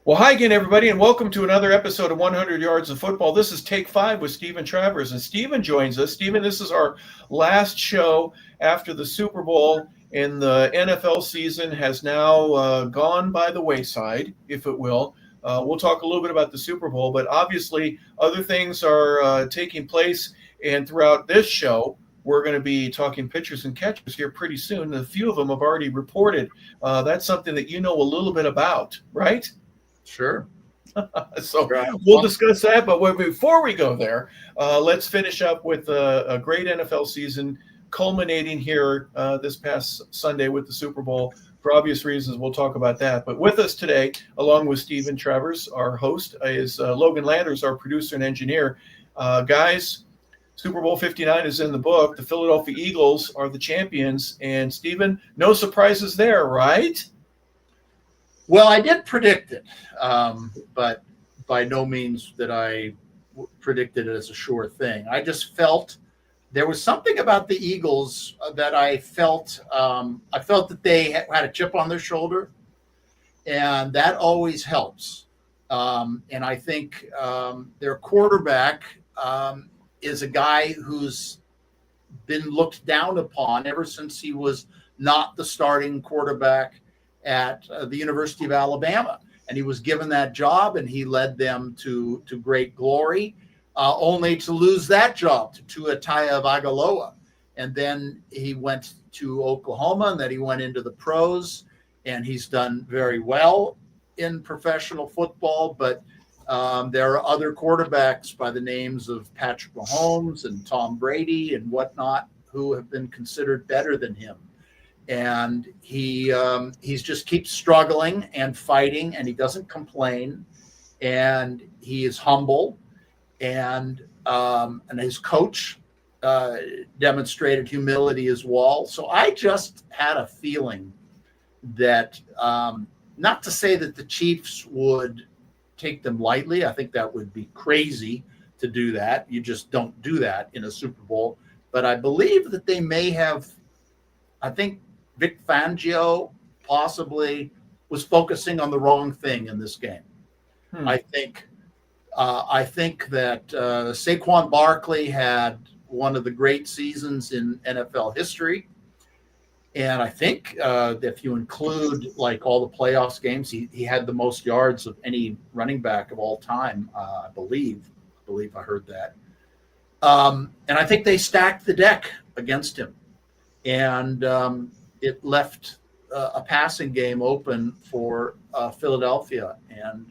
Well, hi again, everybody, and welcome to another episode of 100 Yards of Football. This is Take 5 with Steven Travers, and Steven joins us. Steven, this is our last show after the Super Bowl, and the NFL season has now gone by the wayside, if it will. We'll talk a little bit about the Super Bowl, but obviously other things are taking place, and throughout this show, we're going to be talking pitchers and catchers here pretty soon. A few of them have already reported. That's something that you know a little bit about, right? Sure. So we'll discuss that. But before we go there, let's finish up with a great NFL season culminating here this past Sunday with the Super Bowl. For obvious reasons, we'll talk about that. But with us today, along with Steven Travers, our host, is Logan Landers, our producer and engineer. Guys, Super Bowl 59 is in the book. The Philadelphia Eagles are the champions. And Steven, no surprises there, right? Well, I did predict it, but by no means that I predicted it as a sure thing. I just felt there was something about the Eagles that I felt that they had a chip on their shoulder, and that always helps. And I think their quarterback is a guy who's been looked down upon ever since he was not the starting quarterback at the University of Alabama. And he was given that job, and he led them to great glory, only to lose that job to Tua Tagovailoa. And then he went to Oklahoma, and then he went into the pros, and he's done very well in professional football. But there are other quarterbacks by the names of Patrick Mahomes and Tom Brady and whatnot who have been considered better than him. And he's just keeps struggling and fighting, and he doesn't complain, and he is humble, and his coach demonstrated humility as well. So I just had a feeling that, not to say that the Chiefs would take them lightly. I think that would be crazy to do that. You just don't do that in a Super Bowl. But I believe that they may have. I think Vic Fangio possibly was focusing on the wrong thing in this game. I think that Saquon Barkley had one of the great seasons in NFL history. And I think if you include like all the playoffs games, he had the most yards of any running back of all time. I believe I heard that. And I think they stacked the deck against him. And it left a passing game open for Philadelphia, and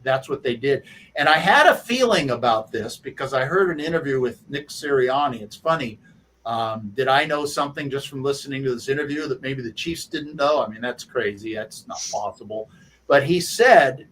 that's what they did. And I had a feeling about this because I heard an interview with Nick Sirianni. It's funny. Did I know something just from listening to this interview that maybe the Chiefs didn't know? I mean, that's crazy. That's not possible. But he said,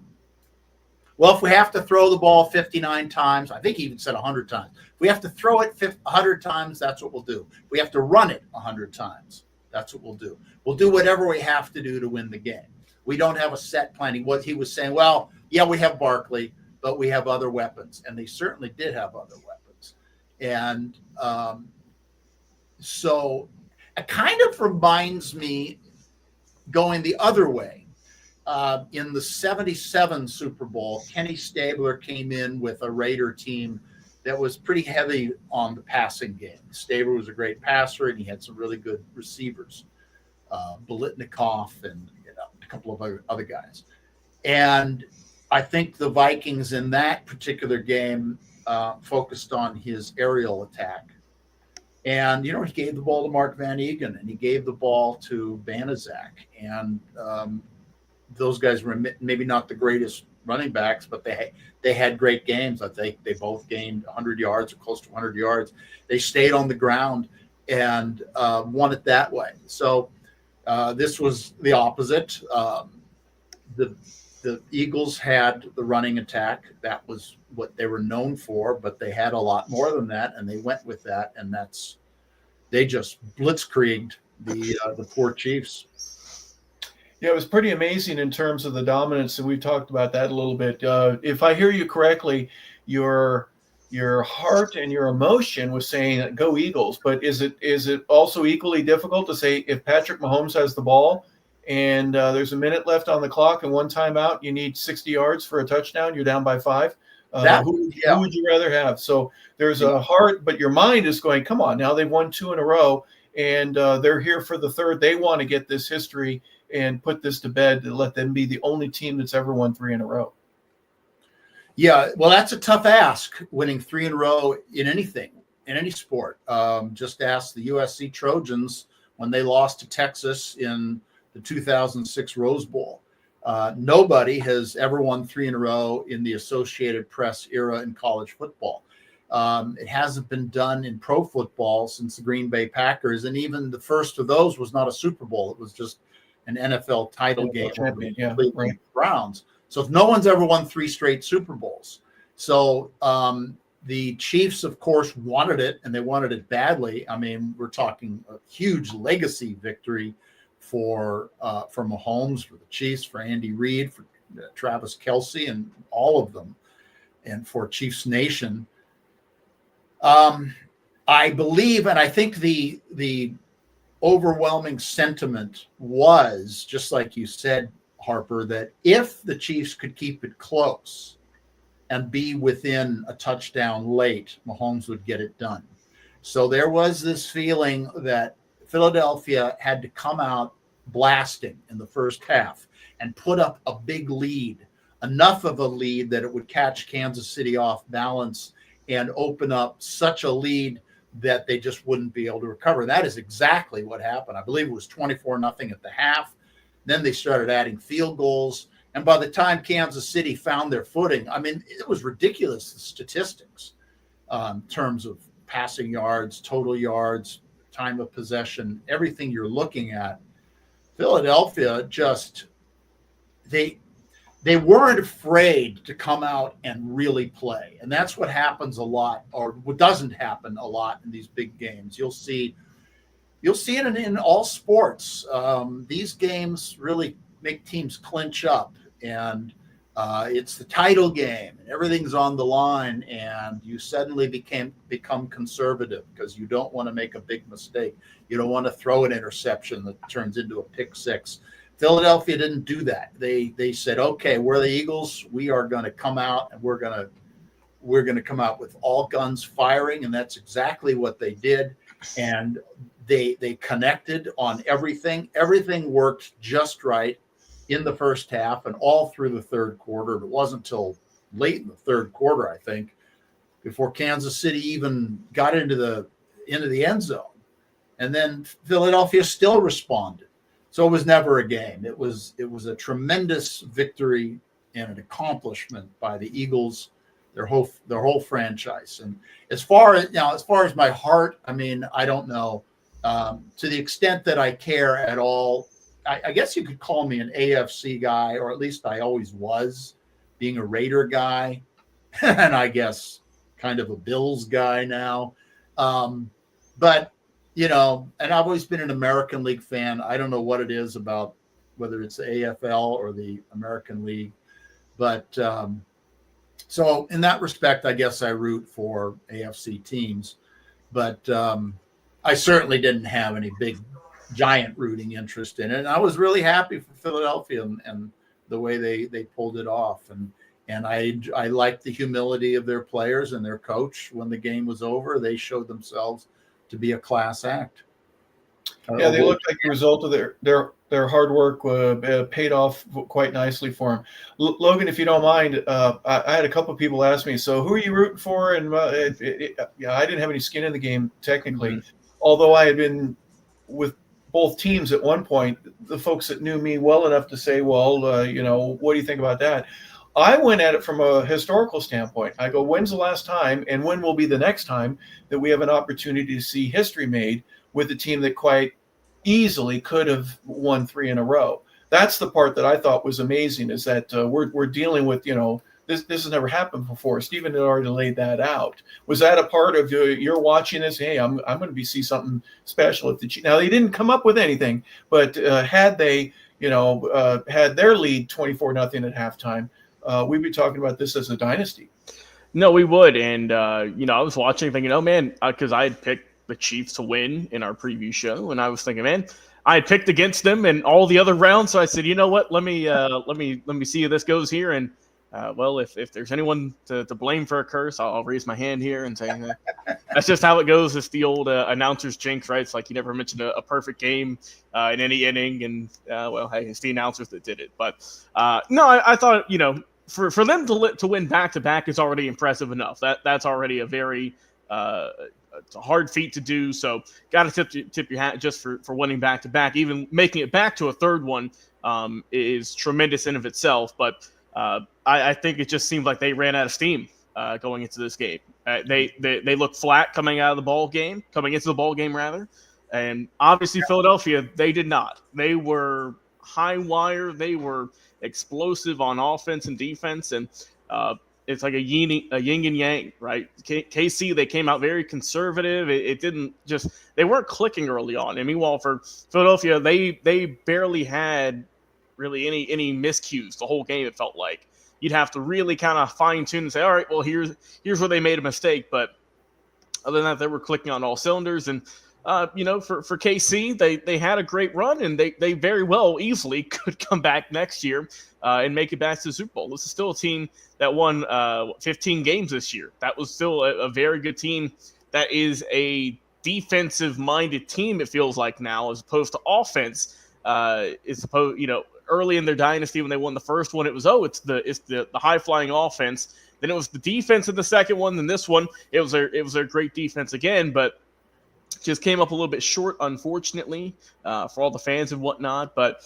well, if we have to throw the ball 59 times, I think he even said 100 times. If we have to throw it 100 times, that's what we'll do. If we have to run it 100 times, that's what we'll do. We'll do whatever we have to do to win the game. We don't have a set plan. What he was saying, well, yeah, we have Barkley, but we have other weapons. And they certainly did have other weapons. And so it kind of reminds me going the other way. In the 77 Super Bowl, Kenny Stabler came in with a Raider team that was pretty heavy on the passing game. Stabler was a great passer, and he had some really good receivers, Biletnikoff and a couple of other guys. And I think the Vikings in that particular game focused on his aerial attack. And, he gave the ball to Mark Van Egan, and he gave the ball to Banaszak. And those guys were maybe not the greatest running backs, but they had great games. I think they both gained 100 yards or close to 100 yards. They stayed on the ground and won it that way. So this was the opposite. The Eagles had the running attack. That was what they were known for, but they had a lot more than that, and they went with that, and they just blitzkrieged the poor Chiefs. Yeah, it was pretty amazing in terms of the dominance, and we've talked about that a little bit. If I hear you correctly, your heart and your emotion was saying go Eagles, but is it also equally difficult to say if Patrick Mahomes has the ball and there's a minute left on the clock and one timeout, you need 60 yards for a touchdown, you're down by 5. Who would you rather have? So there's a heart, but your mind is going, come on, now they've won 2 in a row, and they're here for the third. They want to get this history and put this to bed to let them be the only team that's ever won 3 in a row. Yeah, well, that's a tough ask, winning 3 in a row in anything, in any sport. Just ask the USC Trojans when they lost to Texas in the 2006 Rose Bowl. Nobody has ever won 3 in a row in the Associated Press era in college football. It hasn't been done in pro football since the Green Bay Packers, and even the first of those was not a Super Bowl. It was just an NFL title game over the Cleveland Browns. So if no one's ever won 3 straight Super Bowls. So the Chiefs, of course, wanted it, and they wanted it badly. I mean, we're talking a huge legacy victory for Mahomes, for the Chiefs, for Andy Reid, for Travis Kelce, and all of them, and for Chiefs Nation. I believe, and I think the overwhelming sentiment was, just like you said, Harper, that if the Chiefs could keep it close and be within a touchdown late, Mahomes would get it done. So there was this feeling that Philadelphia had to come out blasting in the first half and put up a big lead, enough of a lead that it would catch Kansas City off balance and open up such a lead that they just wouldn't be able to recover. That is exactly what happened. I believe it was 24-0 at the half. Then they started adding field goals. And by the time Kansas City found their footing, I mean, it was ridiculous, the statistics in terms of passing yards, total yards, time of possession, everything you're looking at. Philadelphia just, they weren't afraid to come out and really play. And that's what happens a lot, or what doesn't happen a lot in these big games. You'll see it in all sports. These games really make teams clinch up, and it's the title game, and everything's on the line, and you suddenly become conservative because you don't want to make a big mistake. You don't want to throw an interception that turns into a pick six. Philadelphia didn't do that. They said, okay, we're the Eagles. We are going to come out, and we're going to come out with all guns firing, and that's exactly what they did. And they connected on everything. Everything worked just right in the first half and all through the third quarter. It wasn't until late in the third quarter, I think, before Kansas City even got into the end zone. And then Philadelphia still responded. So it was never a game. It was a tremendous victory and an accomplishment by the Eagles, their whole franchise. And as far as my heart, I mean, I don't know. To the extent that I care at all, I guess you could call me an AFC guy, or at least I always was, being a Raider guy, and I guess kind of a Bills guy now. But and I've always been an American League fan. I don't know what it is about whether it's the AFL or the American League, but so in that respect, I guess I root for AFC teams, but I certainly didn't have any big, giant rooting interest in it. And I was really happy for Philadelphia and the way they pulled it off. And I liked the humility of their players and their coach. When the game was over, they showed themselves to be a class act. Yeah, they looked like the result of their hard work paid off quite nicely for them. Logan, if you don't mind, I had a couple of people ask me, so who are you rooting for? And I didn't have any skin in the game technically, although I had been with both teams at one point. The folks that knew me well enough to say, well, what do you think about that? I went at it from a historical standpoint. I go, when's the last time and when will be the next time that we have an opportunity to see history made with a team that quite easily could have won 3 in a row? That's the part that I thought was amazing, is that we're dealing with, this has never happened before. Stephen had already laid that out. Was that a part of you're watching this? Hey, I'm going to see something special at the now they didn't come up with anything, but had they, had their lead 24-0 at halftime, we'd be talking about this as a dynasty. No, we would. And, I was watching thinking, oh, man, because I had picked the Chiefs to win in our preview show. And I was thinking, man, I had picked against them in all the other rounds, so I said, you know what, let me see how this goes here. And well, if there's anyone to blame for a curse, I'll raise my hand here and say that's just how it goes. It's the old announcer's jinx, right? It's like you never mentioned a perfect game in any inning, and well, hey, it's the announcers that did it. But no, I thought for them to win back to back is already impressive enough. That's already a very it's a hard feat to do. So got to tip your hat just for winning back to back. Even making it back to a third one is tremendous in of itself. But I think it just seemed like they ran out of steam going into this game. They looked flat coming into the ball game rather. And obviously Philadelphia, they did not. They were high wire. They were explosive on offense and defense. And it's like a yin and yang, right? KC, they came out very conservative. It didn't just – they weren't clicking early on. And meanwhile, for Philadelphia, they barely had really any miscues the whole game, it felt like. You'd have to really kind of fine-tune and say, all right, well, here's where they made a mistake. But other than that, they were clicking on all cylinders. And, for KC, they had a great run, and they very well easily could come back next year and make it back to the Super Bowl. This is still a team that won 15 games this year. That was still a very good team that is a defensive-minded team, it feels like now, as opposed to offense. Early in their dynasty when they won the first one, it was it's the high-flying offense. Then it was the defense in the second one. Then this one, it was their great defense again, but just came up a little bit short, unfortunately, for all the fans and whatnot. But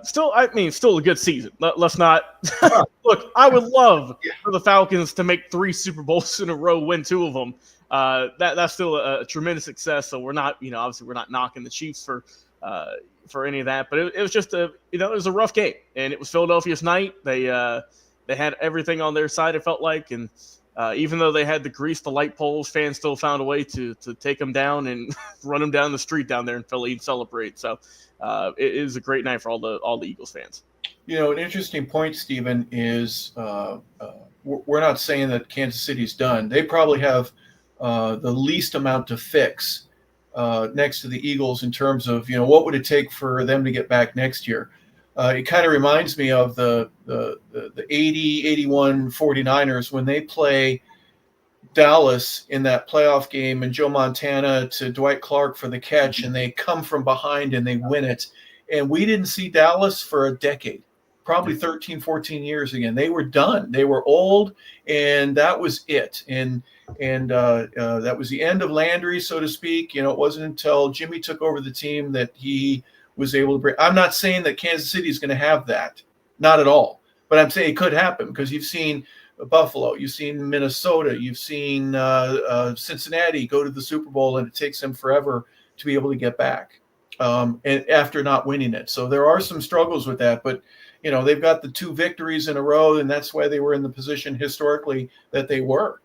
still a good season. Let's not look. I would love for the Falcons to make 3 Super Bowls in a row, win 2 of them. That's still a tremendous success. So we're not, obviously we're not knocking the Chiefs for any of that. But it was just it was a rough game, and it was Philadelphia's night. They had everything on their side, it felt like, and even though they had to grease the light poles, fans still found a way to take them down and run them down the street down there in Philly and celebrate. So it is a great night for all the Eagles fans. An interesting point, Steven, is we're not saying that Kansas City's done. They probably have the least amount to fix next to the Eagles in terms of, what would it take for them to get back next year. It kind of reminds me of the 80-81 49ers when they play Dallas in that playoff game and Joe Montana to Dwight Clark for the catch, and they come from behind and they win it. And we didn't see Dallas for a decade, probably 13, 14 years again. They were done. They were old, and that was it. And that was the end of Landry, so to speak. It wasn't until Jimmy took over the team that he was able to bring. I'm not saying that Kansas City is going to have that, not at all. But I'm saying it could happen because you've seen Buffalo, you've seen Minnesota, you've seen Cincinnati go to the Super Bowl, and it takes them forever to be able to get back and after not winning it. So there are some struggles with that, but they've got the 2 victories in a row, and that's why they were in the position historically that they were.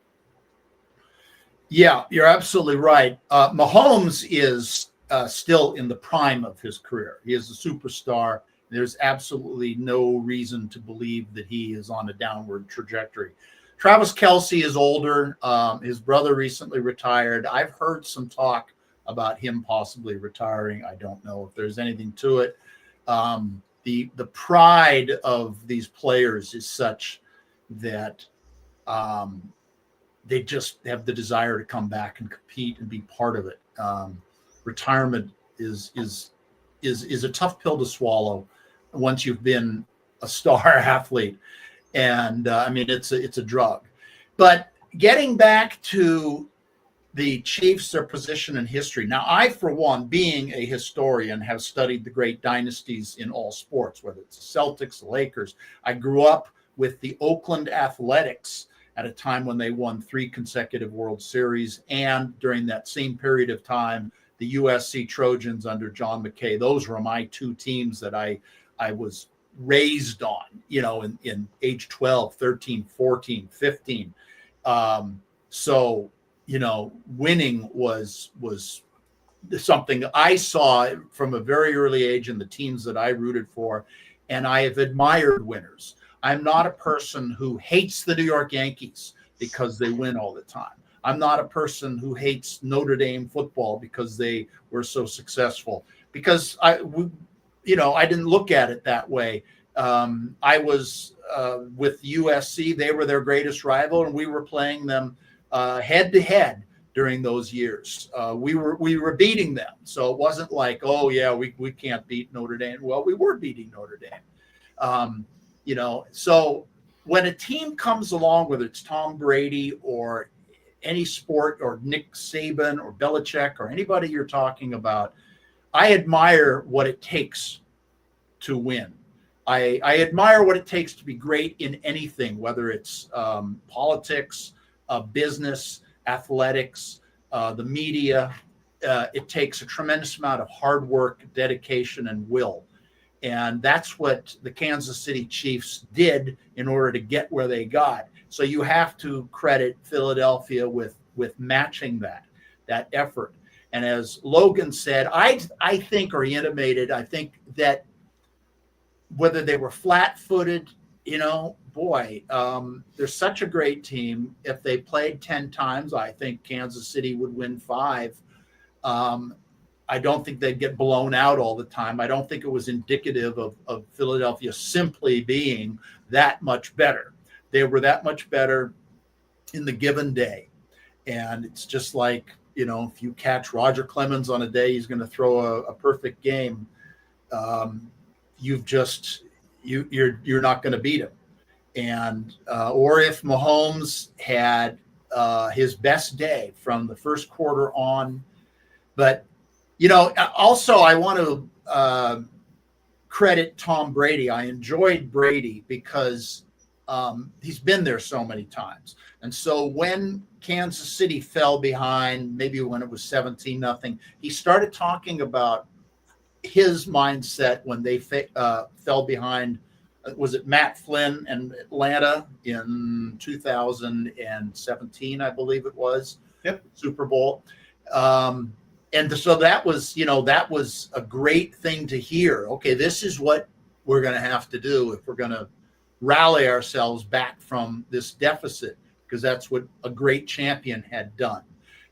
Yeah, you're absolutely right. Mahomes is still in the prime of his career. He is a superstar. There's absolutely no reason to believe that he is on a downward trajectory. Travis Kelce is older. His brother recently retired. I've heard some talk about him possibly retiring. I don't know if there's anything to it. The pride of these players is such that they just have the desire to come back and compete and be part of it. Retirement is a tough pill to swallow once you've been a star athlete, and it's a drug. But getting back to the Chiefs, their position in history. Now, I, for one, being a historian, have studied the great dynasties in all sports, whether it's the Celtics, the Lakers. I grew up with the Oakland Athletics at a time when they won 3 consecutive World Series, and during that same period of time, the USC Trojans under John McKay. Those were my 2 teams that I was raised on, in age 12, 13, 14, 15. So, winning was something I saw from a very early age in the teams that I rooted for, and I have admired winners. I'm not a person who hates the New York Yankees because they win all the time. I'm not a person who hates Notre Dame football because they were so successful. because I didn't look at it that way. I was with USC; they were their greatest rival, and we were playing them head to head during those years. We were beating them, so it wasn't like, oh yeah, we can't beat Notre Dame. Well, we were beating Notre Dame. So when a team comes along, whether it's Tom Brady or any sport, or Nick Saban or Belichick or anybody you're talking about, I admire what it takes to win. I admire what it takes to be great in anything, whether it's politics, business, athletics, the media. It takes a tremendous amount of hard work, dedication, and will. And that's what the Kansas City Chiefs did in order to get where they got. So you have to credit Philadelphia with matching that effort. And as Logan said, I think, or he intimated, I think that whether they were flat-footed, they're such a great team. If they played 10 times, I think Kansas City would win 5. I don't think they'd get blown out all the time. I don't think it was indicative of Philadelphia simply being that much better. They were that much better in the given day. And it's just like, if you catch Roger Clemens on a day, he's going to throw a perfect game. You're not going to beat him. And, or if Mahomes had his best day from the first quarter on, but also I want to credit Tom Brady. I enjoyed Brady because he's been there so many times. And so when Kansas City fell behind, maybe when it was 17-0, he started talking about his mindset when they fell behind. Was it Matt Flynn and Atlanta in 2017, I believe it was? Yep. Super Bowl. And so that was a great thing to hear. Okay, this is what we're going to have to do if we're going to rally ourselves back from this deficit, because that's what a great champion had done.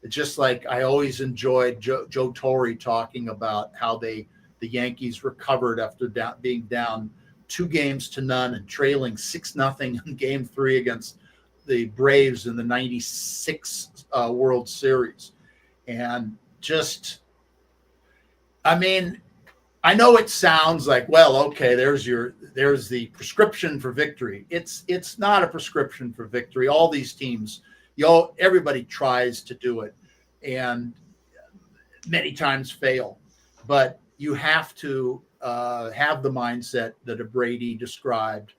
It's just like I always enjoyed Joe Torre talking about how the Yankees recovered after being down 2-0 and trailing 6-0 in Game 3 against the Braves in the '96 World Series. And just, I know it sounds like, well, okay, there's the prescription for victory. It's not a prescription for victory. All these teams, everybody tries to do it and many times fail, but you have to have the mindset that a Brady described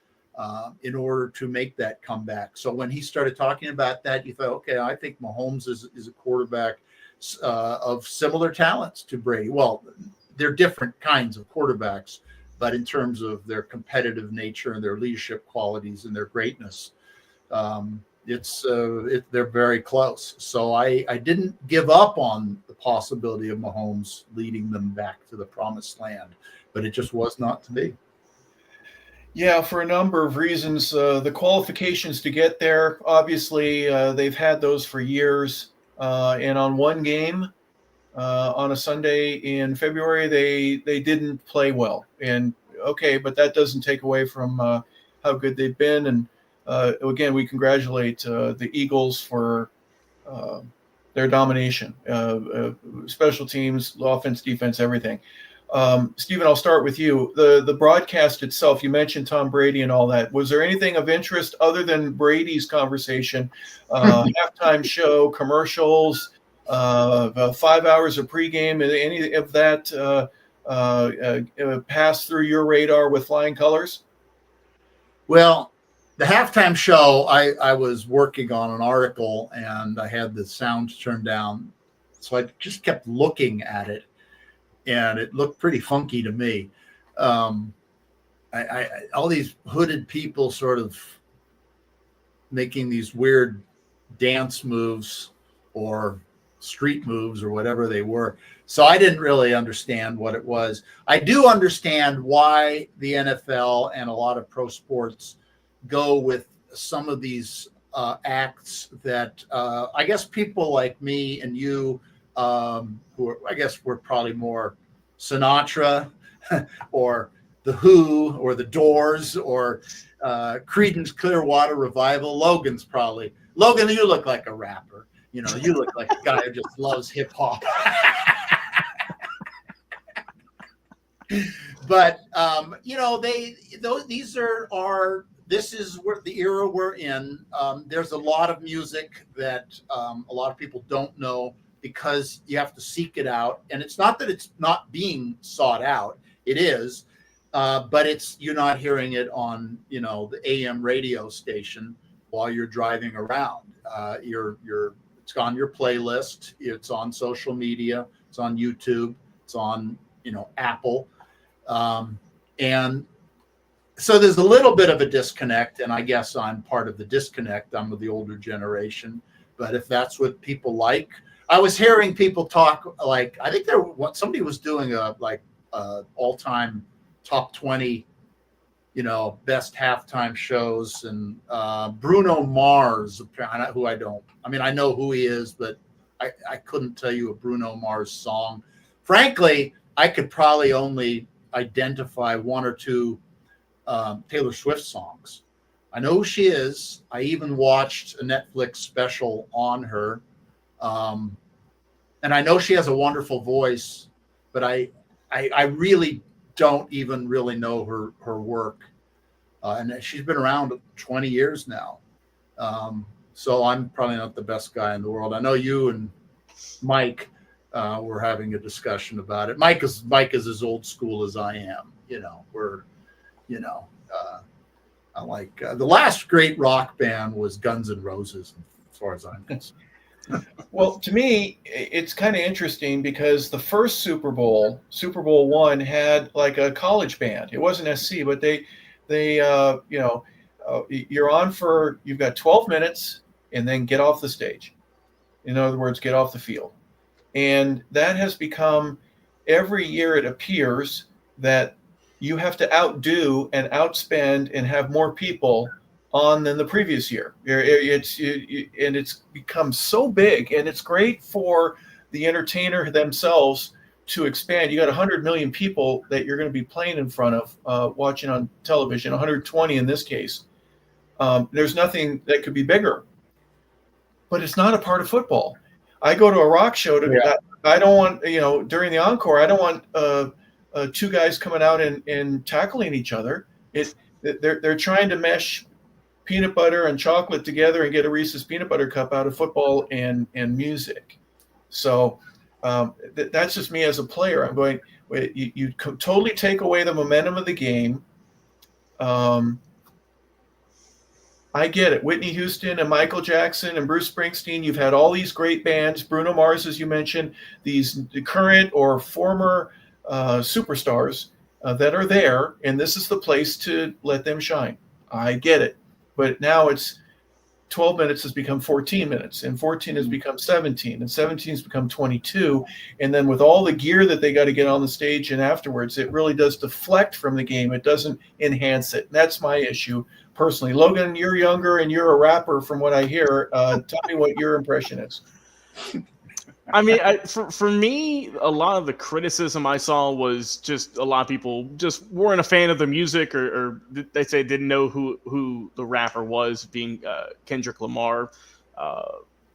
in order to make that comeback. So when he started talking about that, you thought, okay, I think Mahomes is a quarterback of similar talents to Brady. Well, they're different kinds of quarterbacks, but in terms of their competitive nature and their leadership qualities and their greatness, they're very close. So I didn't give up on the possibility of Mahomes leading them back to the promised land, but it just was not to be. Yeah, for a number of reasons. The qualifications to get there, obviously, they've had those for years. And on one game, on a Sunday in February, they didn't play well. And okay, but that doesn't take away from how good they've been. And again, we congratulate the Eagles for their domination, special teams, offense, defense, everything. Steven, I'll start with you. The broadcast itself, you mentioned Tom Brady and all that. Was there anything of interest other than Brady's conversation? Halftime show, commercials, 5 hours of pregame, any of that pass through your radar with flying colors? Well, the halftime show, I was working on an article and I had the sound turned down. So I just kept looking at it. And it looked pretty funky to me. All these hooded people sort of making these weird dance moves or street moves or whatever they were. So I didn't really understand what it was. I do understand why the NFL and a lot of pro sports go with some of these acts that I guess people like me and you, who are, I guess we're probably more Sinatra or The Who or The Doors or Creedence Clearwater Revival. Logan, you look like a rapper. You look like a guy who just loves hip hop. But this is where the era we're in. There's a lot of music that a lot of people don't know because you have to seek it out. And it's not that it's not being sought out. It is, but you're not hearing it on the AM radio station while you're driving around. It's on your playlist. It's on social media. It's on YouTube. It's on Apple. And so there's a little bit of a disconnect, and I guess I'm part of the disconnect. I'm of the older generation, but if that's what people like, I was hearing people talk like, I think somebody was doing a all-time top 20, best halftime shows, and Bruno Mars, who I know who he is, but I couldn't tell you a Bruno Mars song. Frankly, I could probably only identify one or two Taylor Swift songs. I know who she is. I even watched a Netflix special on her. And I know she has a wonderful voice, but I really don't even really know her work. And she's been around 20 years now. So I'm probably not the best guy in the world. I know you and Mike were having a discussion about it. Mike is as old school as I am. I like the last great rock band was Guns N' Roses, as far as I'm concerned. Well, to me, it's kind of interesting because the first Super Bowl I, had like a college band. It wasn't SC, but you're on you've got 12 minutes and then get off the stage. In other words, get off the field. And that has become, every year it appears that you have to outdo and outspend and have more people on than the previous year. It's become so big, and it's great for the entertainer themselves to expand. You got 100 million people that you're going to be playing in front of, watching on television, 120 in this case. There's nothing that could be bigger, but it's not a part of football. I go to a rock show I don't want, during the encore, I don't want two guys coming out and tackling each other. They're trying to mesh peanut butter and chocolate together and get a Reese's peanut butter cup out of football and music. So that's just me as a player. I'm going, you totally take away the momentum of the game. I get it. Whitney Houston and Michael Jackson and Bruce Springsteen, you've had all these great bands, Bruno Mars, as you mentioned, these current or former superstars that are there, and this is the place to let them shine. I get it. But now it's 12 minutes has become 14 minutes, and 14 has become 17, and 17 has become 22. And then with all the gear that they got to get on the stage and afterwards, it really does deflect from the game. It doesn't enhance it. That's my issue personally. Logan, you're younger and you're a rapper from what I hear. Tell me what your impression is. I mean, for me, a lot of the criticism I saw was just a lot of people just weren't a fan of the music, or they say didn't know who the rapper was, being Kendrick Lamar,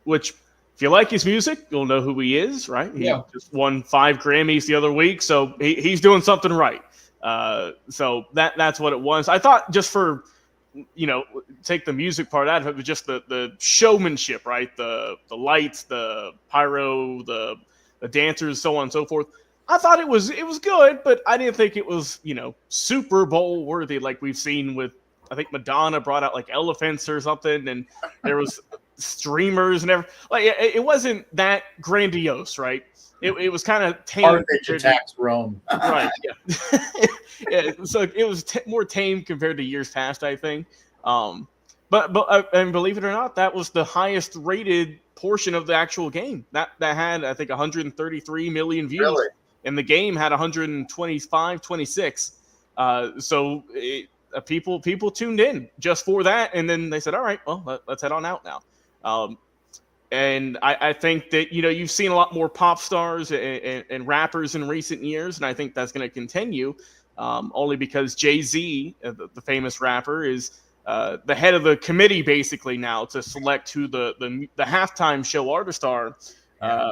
which if you like his music, you'll know who he is, right? He just won 5 Grammys the other week, so he's doing something right. So that's what it was. I thought just for, take the music part out of it, but just the showmanship, right? The lights, the pyro, the dancers, so on and so forth. I thought it was good, but I didn't think it was, Super Bowl worthy like we've seen with, I think Madonna brought out like elephants or something, and there was streamers and everything. Like it wasn't that grandiose, right? It was kind of tame. Carthage attacks Rome. Right, yeah. Yeah. So it was more tame compared to years past, I think. But and believe it or not, that was the highest rated portion of the actual game. That had, I think, 133 million views. Really? And the game had 125, 26. So people tuned in just for that, and then they said, "All right, well, let's head on out now." And I think that, you've seen a lot more pop stars and rappers in recent years, and I think that's going to continue, only because Jay-Z, the famous rapper, is the head of the committee basically now to select who the halftime show artists are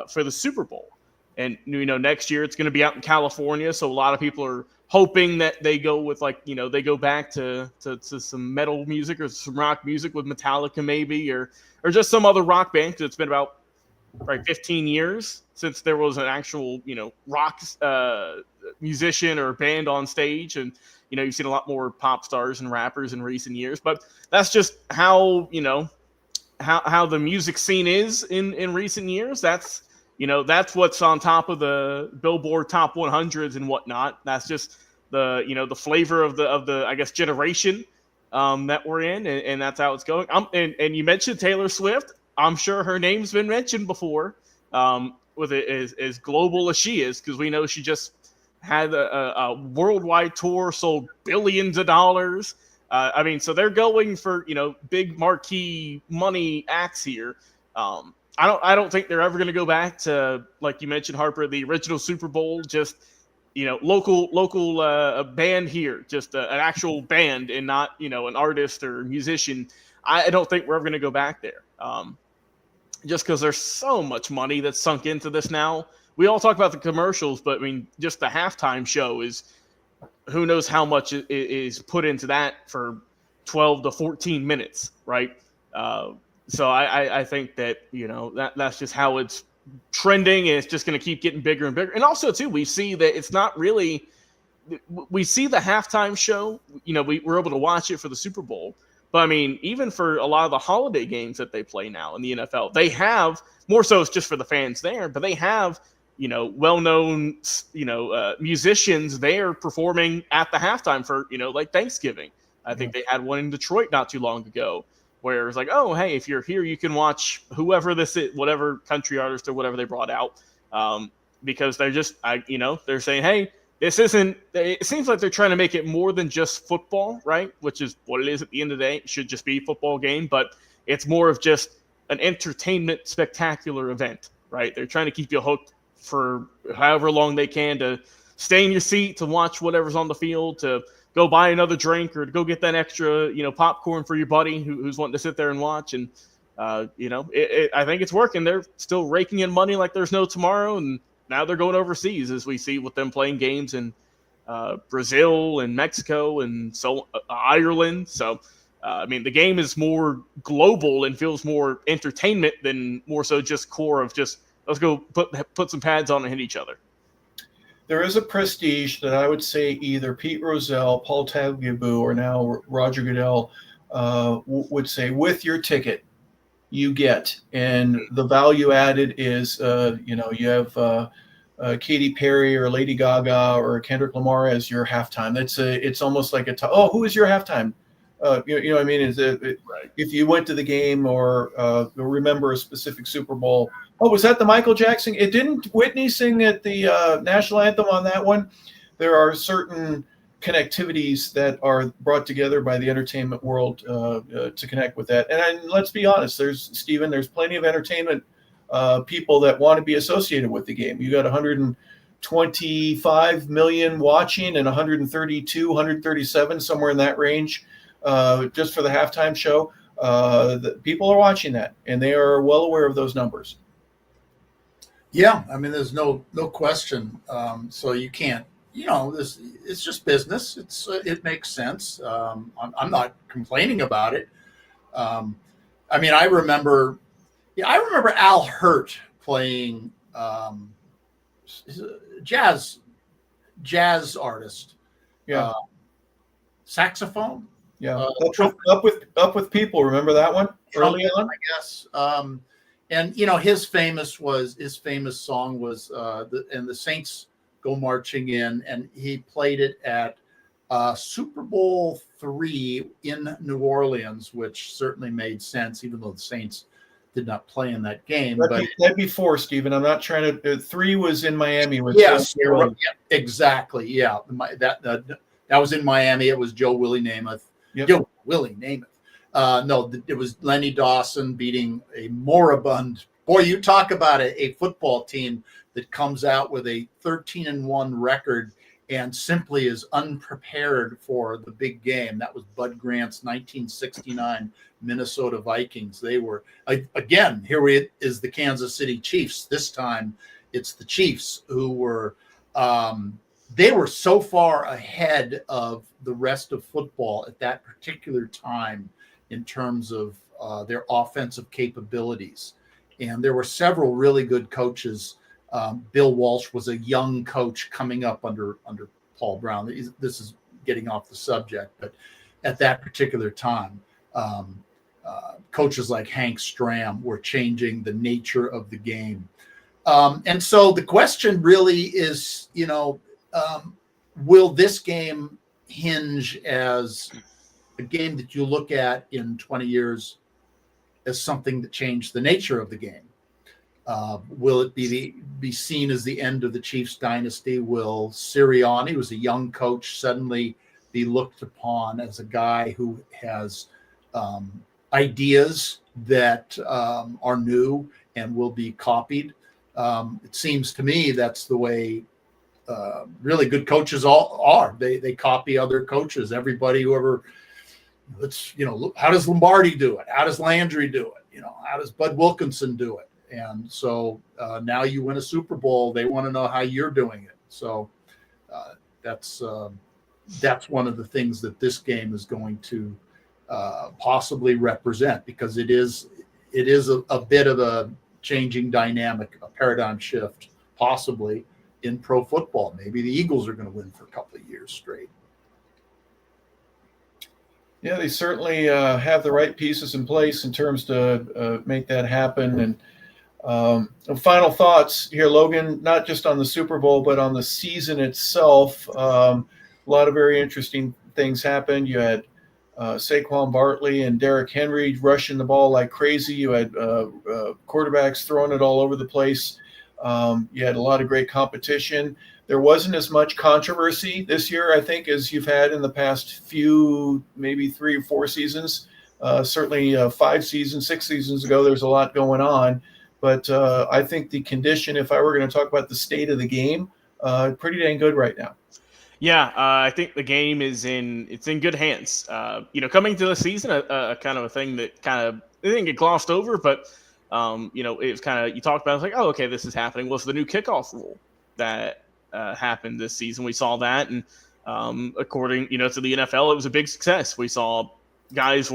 for the Super Bowl. And, next year it's going to be out in California, so a lot of people are hoping that they go with they go back to some metal music or some rock music with Metallica maybe, or just some other rock band, because it's been about 15 years since there was an actual rock musician or band on stage. And you've seen a lot more pop stars and rappers in recent years, but that's just how how the music scene is in recent years. That's what's on top of the Billboard Top 100s and whatnot. That's just the the flavor of the I guess generation that we're in, and that's how it's going. And you mentioned Taylor Swift. I'm sure her name's been mentioned before, with it as global as she is, because we know she just had a worldwide tour, sold billions of dollars. So they're going for big marquee money acts here. I don't think they're ever going to go back to, like you mentioned, Harper, the original Super Bowl, just local band here, just an actual band, and not an artist or musician. I don't think we're ever going to go back there, just because there's so much money that's sunk into this now. We all talk about the commercials, but just the halftime show is, who knows how much is put into that for 12 to 14 minutes, right? So I think that that's just how it's trending, and it's just going to keep getting bigger and bigger. And also too, we see that it's not really. We see the halftime show. We're able to watch it for the Super Bowl, but even for a lot of the holiday games that they play now in the NFL, they have more so. It's just for the fans there, but they have well-known musicians there performing at the halftime for like Thanksgiving. I think they had one in Detroit not too long ago, where it's like, oh, hey, if you're here, you can watch whoever this is, whatever country artist or whatever they brought out, because they're just, they're saying, hey, this isn't. It seems like they're trying to make it more than just football, right? Which is what it is at the end of the day. It should just be a football game, but it's more of just an entertainment, spectacular event, right? They're trying to keep you hooked for however long they can, to stay in your seat, to watch whatever's on the field, to go buy another drink, or to go get that extra, popcorn for your buddy who's wanting to sit there and watch. And, I think it's working. They're still raking in money like there's no tomorrow. And now they're going overseas, as we see with them playing games in Brazil and Mexico and Ireland. So, the game is more global and feels more entertainment than more so just core of just, let's go put some pads on and hit each other. There is a prestige that I would say either Pete Rozelle, Paul Tagliabue, or now Roger Goodell would say, with your ticket, you get. And the value added is, you have Katy Perry or Lady Gaga or Kendrick Lamar as your halftime. It's almost like who is your halftime? You know what I mean? Right. If you went to the game or remember a specific Super Bowl. Oh, was that the Michael Jackson? It didn't Whitney sing at the national anthem on that one? There are certain connectivities that are brought together by the entertainment world to connect with that. And let's be honest, there's plenty of entertainment people that want to be associated with the game. You got 125 million watching and 137, somewhere in that range, just for the halftime show. The people are watching that, and they are well aware of those numbers. Yeah, there's no question. So you can't, it's just business. It makes sense. I'm not complaining about it. I remember Al Hurt playing jazz artist. Yeah. Saxophone. Yeah. Up with people. Remember that one early on? I guess. And his famous song was and the Saints go marching in, and he played it at Super Bowl III in New Orleans, which certainly made sense, even though the Saints did not play in that game. That'd be 4, Stephen. I'm not trying to. 3 was in Miami. Yes, right. Yeah, exactly. Yeah, that was in Miami. It was Joe Willie Namath. Yep. Joe Willie Namath. No, it was Lenny Dawson beating a moribund Boy, you talk about a football team that comes out with a 13-1 record and simply is unprepared for the big game. That was Bud Grant's 1969 Minnesota Vikings. They were, again, here is the Kansas City Chiefs. This time it's the Chiefs who were, they were so far ahead of the rest of football at that particular time in terms of their offensive capabilities. And there were several really good coaches. Bill Walsh was a young coach coming up under Paul Brown. This is getting off the subject, but at that particular time, coaches like Hank Stram were changing the nature of the game. And so the question really is, will this game hinge as a game that you look at in 20 years as something that changed the nature of the game? Will it be seen as the end of the Chiefs dynasty? Will Sirianni, who's a young coach, suddenly be looked upon as a guy who has ideas that are new and will be copied? It seems to me that's the way really good coaches all are. They copy other coaches. Everybody, whoever, how does Lombardi do it? How does Landry do it? How does Bud Wilkinson do it? And so now you win a Super Bowl, they want to know how you're doing it. So that's one of the things that this game is going to possibly represent, because it is a bit of a changing dynamic, a paradigm shift, possibly in pro football. Maybe the Eagles are going to win for a couple of years straight. Yeah, they certainly have the right pieces in place in terms to make that happen. And final thoughts here, Logan, not just on the Super Bowl, but on the season itself. A lot of very interesting things happened. You had Saquon Barkley and Derrick Henry rushing the ball like crazy. You had quarterbacks throwing it all over the place. You had a lot of great competition. There wasn't as much controversy this year, I think, as you've had in the past few, maybe 3 or 4 seasons. Certainly 5 seasons, 6 seasons ago, there's a lot going on. But I think the condition, if I were going to talk about the state of the game, pretty dang good right now. Yeah, I think the game is in good hands. Coming to the season, a kind of a thing that it didn't get glossed over, but it was kind of, you talked about it, it's like, oh, okay, this is happening. Well, it's the new kickoff rule that happened this season. We saw that, and according to the NFL, it was a big success. We saw guys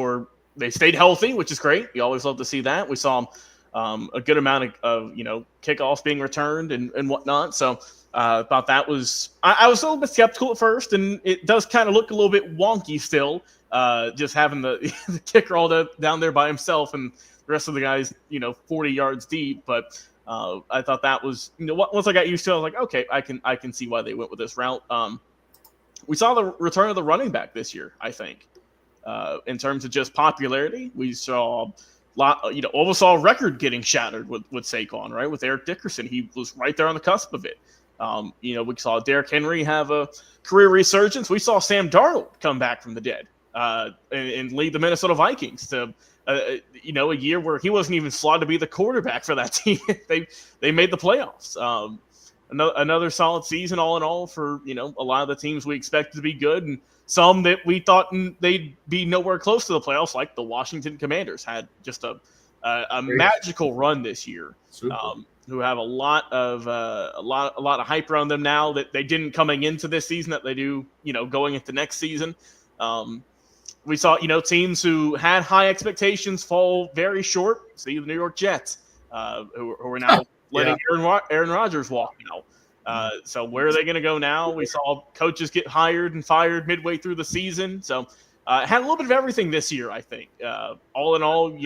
they stayed healthy, which is great. You always love to see that. We saw a good amount of kickoffs being returned and whatnot. So thought that was I was a little bit skeptical at first, and it does kind of look a little bit wonky still, just having the kicker all down there by himself and the rest of the guys 40 yards deep. But I thought that was once I got used to it, I was like, okay, I can see why they went with this route. We saw the return of the running back this year, I think, in terms of just popularity. We saw almost saw a record getting shattered with Saquon, right? With Eric Dickerson. He was right there on the cusp of it. We saw Derrick Henry have a career resurgence. We saw Sam Darnold come back from the dead and lead the Minnesota Vikings to, a year where he wasn't even slotted to be the quarterback for that team. They made the playoffs. Another solid season all in all for, a lot of the teams we expected to be good, and some that we thought they'd be nowhere close to the playoffs, like the Washington Commanders had just a magical run this year. Who have a lot of hype around them now that they didn't coming into this season, that they do, going into next season. We saw, teams who had high expectations fall very short. See the New York Jets, who are now letting Aaron Rodgers walk now. So where are they going to go now? We saw coaches get hired and fired midway through the season. So had a little bit of everything this year, I think. All in all,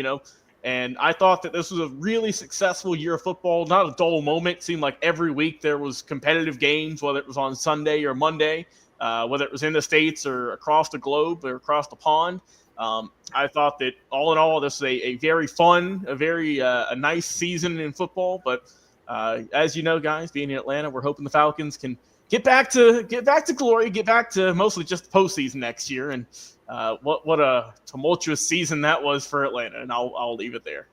and I thought that this was a really successful year of football, not a dull moment. It seemed like every week there was competitive games, whether it was on Sunday or Monday, whether it was in the States or across the globe or across the pond. I thought that all in all, this was a very fun, a nice season in football. But as you know, guys, being in Atlanta, we're hoping the Falcons can get back to glory, get back to mostly just the postseason next year. And what a tumultuous season that was for Atlanta, and I'll leave it there.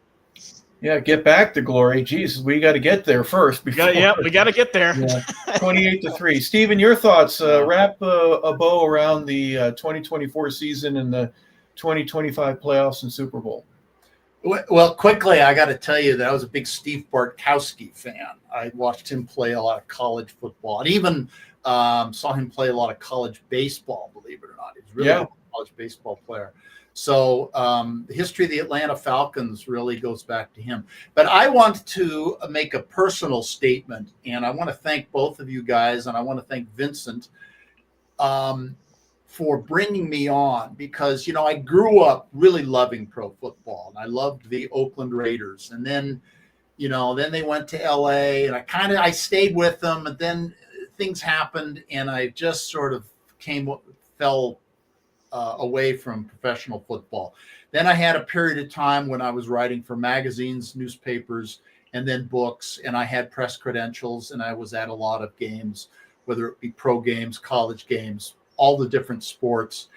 Yeah, get back to glory. Jesus, we got to get there first. Before, we got to get there. Yeah, 28-3. Stephen, your thoughts? Wrap a bow around the 2024 season and the 2025 playoffs and Super Bowl. Well, quickly, I got to tell you that I was a big Steve Bartkowski fan. I watched him play a lot of college football, and even saw him play a lot of college baseball. Believe it or not, he's really a college baseball player. So the history of the Atlanta Falcons really goes back to him. But I want to make a personal statement, and I want to thank both of you guys, and I want to thank Vincent for bringing me on, because, I grew up really loving pro football, and I loved the Oakland Raiders. And then, then they went to LA, and I stayed with them, and then things happened, and I just sort of fell away from professional football. Then I had a period of time when I was writing for magazines, newspapers, and then books, and I had press credentials, and I was at a lot of games, whether it be pro games, college games, all the different sports,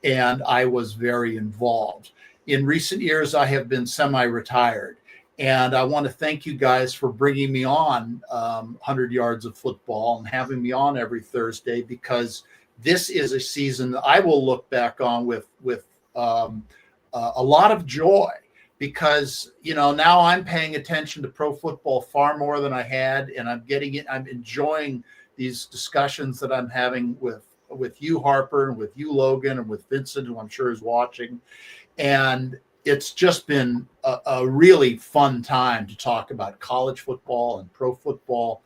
and I was very involved. In recent years, I have been semi-retired, and I want to thank you guys for bringing me on 100 Yards of Football and having me on every Thursday, because this is a season that I will look back on with a lot of joy, because, now I'm paying attention to pro football far more than I had, and I'm enjoying these discussions that I'm having with you, Harper, and with you, Logan, and with Vincent, who I'm sure is watching. And it's just been a really fun time to talk about college football and pro football,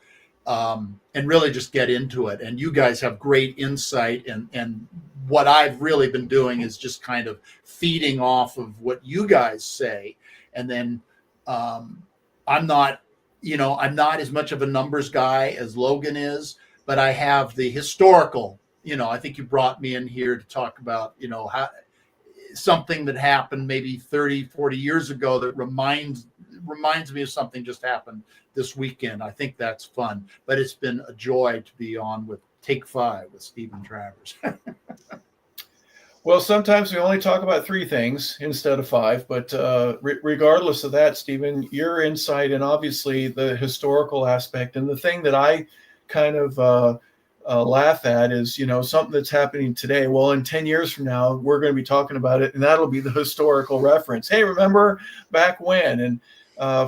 and really just get into it. And you guys have great insight, and what I've really been doing is just kind of feeding off of what you guys say. And then I'm not as much of a numbers guy as Logan is, but I have the historical. I think you brought me in here to talk about, how something that happened maybe 30, 40 years ago that reminds me of something just happened this weekend. I think that's fun, but it's been a joy to be on with Take 5 with Steven Travers. Well, sometimes we only talk about 3 things instead of 5, but regardless of that, Stephen, your insight and obviously the historical aspect, and the thing that I kind of laugh at is, something that's happening today. Well, in 10 years from now, we're going to be talking about it, and that'll be the historical reference. Hey, remember back when? And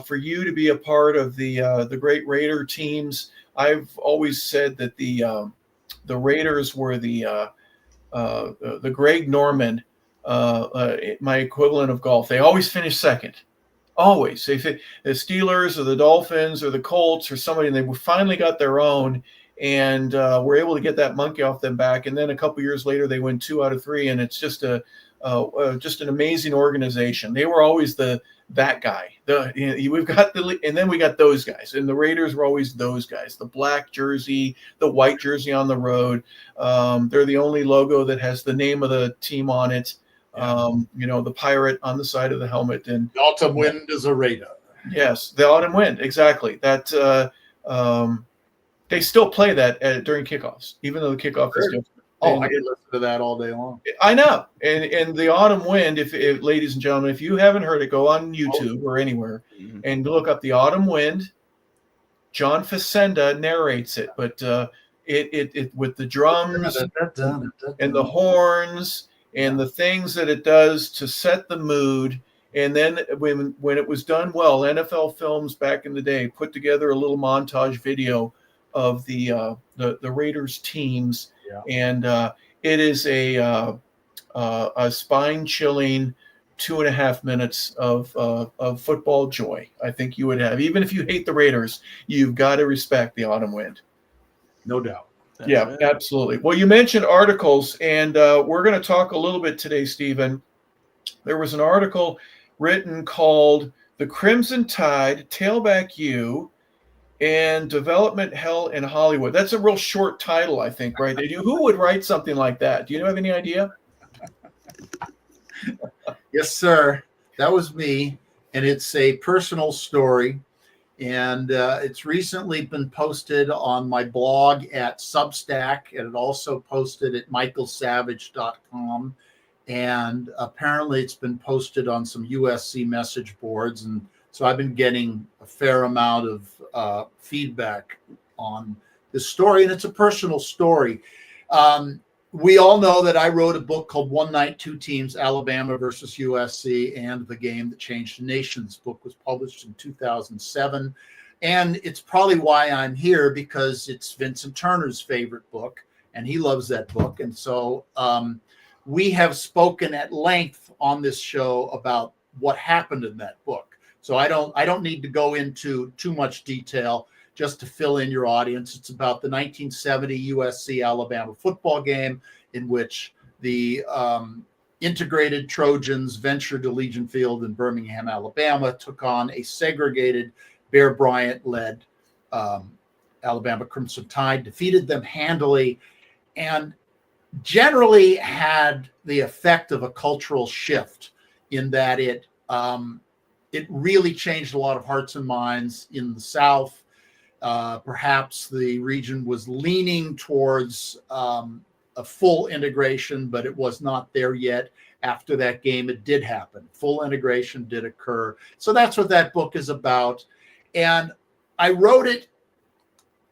for you to be a part of the great Raider teams, I've always said that the Raiders were the Greg Norman, my equivalent of golf. They always finish second. Always. The Steelers or the Dolphins or the Colts or somebody, and they finally got their own, and were able to get that monkey off them back. And then a couple years later, they win 2 out of 3, and it's just just an amazing organization. They were always that guy. We've got and then we got those guys, and the Raiders were always those guys. The black jersey, the white jersey on the road. They're the only logo that has the name of the team on it. The pirate on the side of the helmet, and the autumn wind is a Raider. Yes, the autumn wind, exactly. That they still play that during kickoffs, even though the kickoff is different. Oh, I could listen to that all day long. I know. And the autumn wind, if ladies and gentlemen, if you haven't heard it, go on YouTube or anywhere and look up the autumn wind. John Facenda narrates it, but it with the drums and the horns and the things that it does to set the mood. And then when it was done well, NFL Films back in the day put together a little montage video of the Raiders teams, and it is a spine-chilling 2.5 minutes of football joy. I think you would have, even if you hate the Raiders, you've got to respect the autumn wind. No doubt. That's right. Absolutely. Well, you mentioned articles, and we're going to talk a little bit today, Stephen. There was an article written called "The Crimson Tide, Tailback U, and Development Hell in Hollywood." That's a real short title, I think, right? Who would write something like that? Do you have any idea? Yes, sir. That was me, and it's a personal story, and it's recently been posted on my blog at Substack, and it also posted at michaelsavage.com, and apparently it's been posted on some USC message boards, and So I've been getting a fair amount of feedback on this story, and it's a personal story. We all know that I wrote a book called One Night, Two Teams, Alabama versus USC, and the Game That Changed the Nation. This book was published in 2007. And it's probably why I'm here, because it's Vincent Turner's favorite book, and he loves that book. And so we have spoken at length on this show about what happened in that book. So I don't need to go into too much detail. Just to fill in your audience, it's about the 1970 USC-Alabama football game in which the integrated Trojans ventured to Legion Field in Birmingham, Alabama, took on a segregated Bear Bryant-led Alabama Crimson Tide, defeated them handily, and generally had the effect of a cultural shift in that it really changed a lot of hearts and minds in the South. Perhaps the region was leaning towards a full integration, but it was not there yet. After that game, it did happen. Full integration did occur. So that's what that book is about. And I wrote it.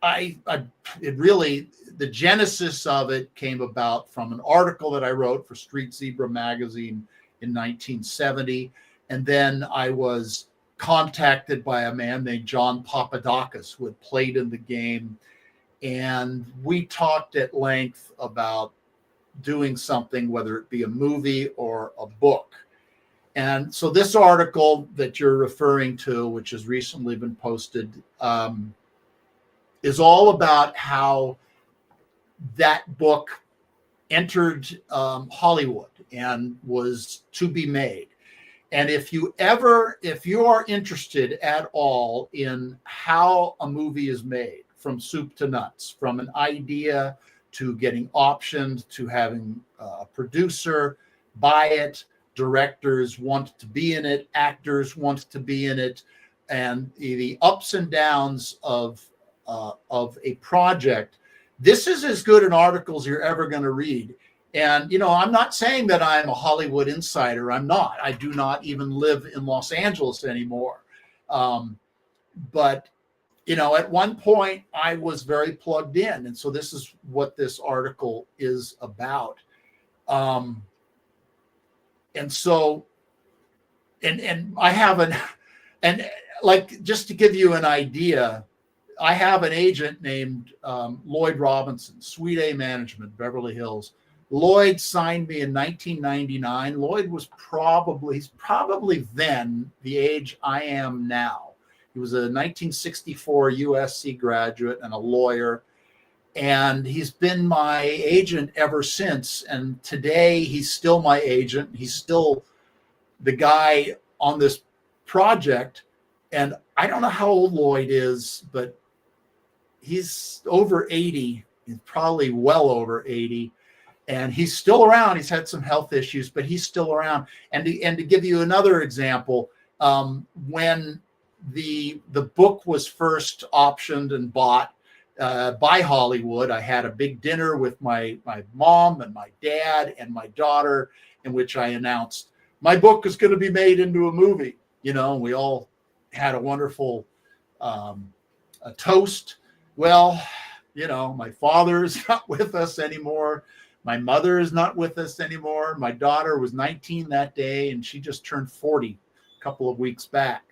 It really, the genesis of it came about from an article that I wrote for Street Zebra magazine in 1970. And then I was contacted by a man named John Papadakis, who had played in the game. And we talked at length about doing something, whether it be a movie or a book. And so this article that you're referring to, which has recently been posted, is all about how that book entered Hollywood and was to be made. And if you are interested at all in how a movie is made from soup to nuts, from an idea to getting optioned to having a producer buy it, directors want to be in it, actors want to be in it, and the ups and downs of a project, this is as good an article as you're ever going to read. And, I'm not saying that I'm a Hollywood insider. I'm not. I do not even live in Los Angeles anymore. But, at one point I was very plugged in. And so this is what this article is about. And so, and I have just to give you an idea, I have an agent named Lloyd Robinson, Suite A Management, Beverly Hills. Lloyd signed me in 1999. Lloyd was probably then the age I am now. He was a 1964 USC graduate and a lawyer, and he's been my agent ever since. And today he's still my agent. He's still the guy on this project. And I don't know how old Lloyd is, but he's over 80. He's probably well over 80. And he's still around. He's had some health issues, but he's still around. And to give you another example, when the book was first optioned and bought by Hollywood, I had a big dinner with my mom and my dad and my daughter, in which I announced my book is going to be made into a movie. And we all had a wonderful a toast. Well, my father is not with us anymore. My mother is not with us anymore. My daughter was 19 that day, and she just turned 40 a couple of weeks back.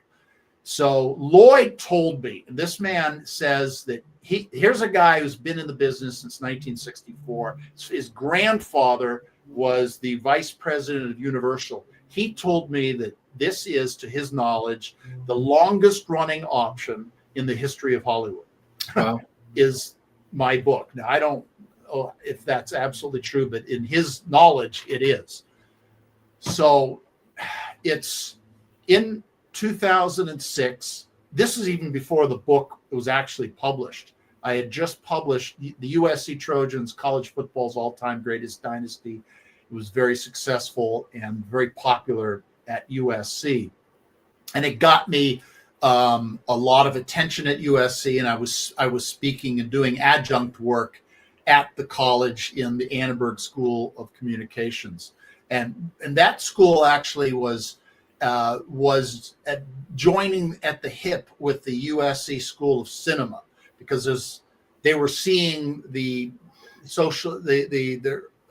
So Lloyd told me, and this man says that here's a guy who's been in the business since 1964. His grandfather was the vice president of Universal. He told me that this is, to his knowledge, the longest running option in the history of Hollywood. Wow. Is my book. Now, I don't know if that's absolutely true, but in his knowledge, it is. So it's in 2006. This is even before the book was actually published. I had just published the USC Trojans, college football's all-time greatest dynasty. It was very successful and very popular at USC. And it got me a lot of attention at USC, and I was speaking and doing adjunct work at the college in the Annenberg School of Communications, and that school actually was was joining at the hip with the USC School of Cinema, because they were seeing the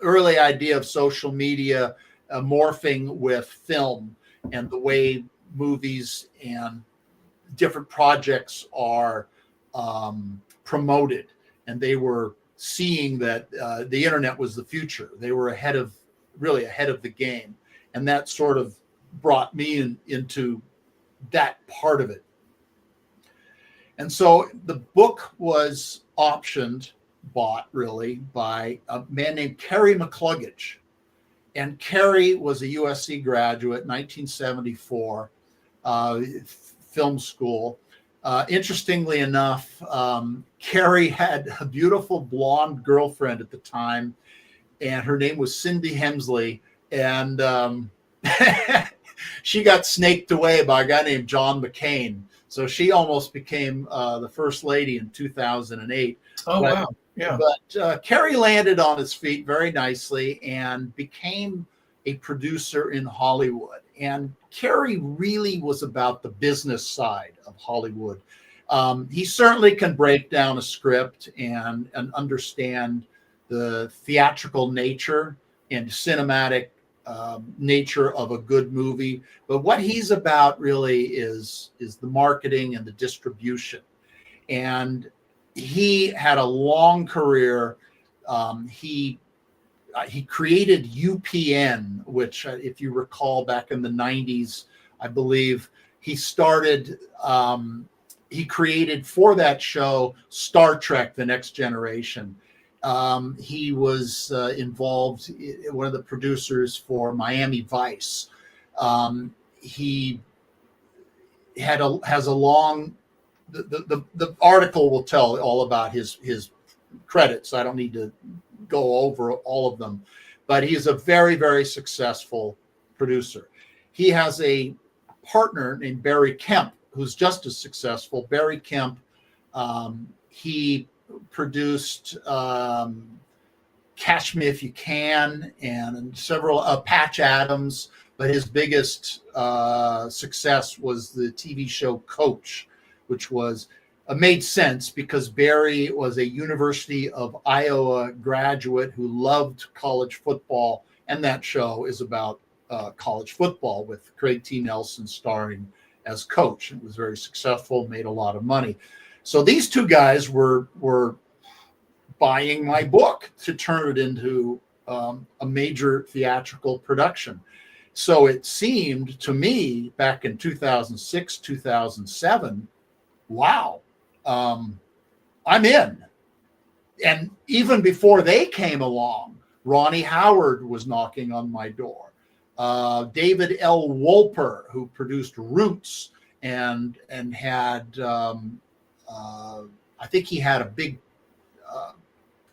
early idea of social media morphing with film, and the way movies and different projects are promoted. And they were seeing that the internet was the future. They were really ahead of the game. And that sort of brought me into that part of it. And so the book was bought really by a man named Kerry McCluggage. And Kerry was a USC graduate, 1974, film school. Interestingly enough, Kerry had a beautiful blonde girlfriend at the time, and her name was Cindy Hemsley. And she got snaked away by a guy named John McCain. So she almost became the first lady in 2008. Oh, wow. Yeah. But Kerry landed on his feet very nicely and became a producer in Hollywood. And Kerry really was about the business side of Hollywood. He certainly can break down a script and understand the theatrical nature and cinematic nature of a good movie. But what he's about really is the marketing and the distribution. And he had a long career. He created UPN, which, if you recall, back in the 90s, I believe he started. He created for that show Star Trek: The Next Generation. He was involved, one of the producers for Miami Vice. He has a long. The article will tell all about his credits. I don't need to go over all of them, but he is a very, very successful producer. He has a partner named Barry Kemp, who's just as successful. Barry Kemp, he produced Catch Me If You Can and several Patch Adams, but his biggest success was the TV show Coach, which was made sense because Barry was a University of Iowa graduate who loved college football, and that show is about college football with Craig T. Nelson starring as coach. It was very successful, made a lot of money. So these two guys were buying my book to turn it into a major theatrical production. So it seemed to me back in 2006, 2007, wow, I'm in. And even before they came along, Ronnie Howard was knocking on my door. David L. Wolper, who produced Roots and had, I think he had a big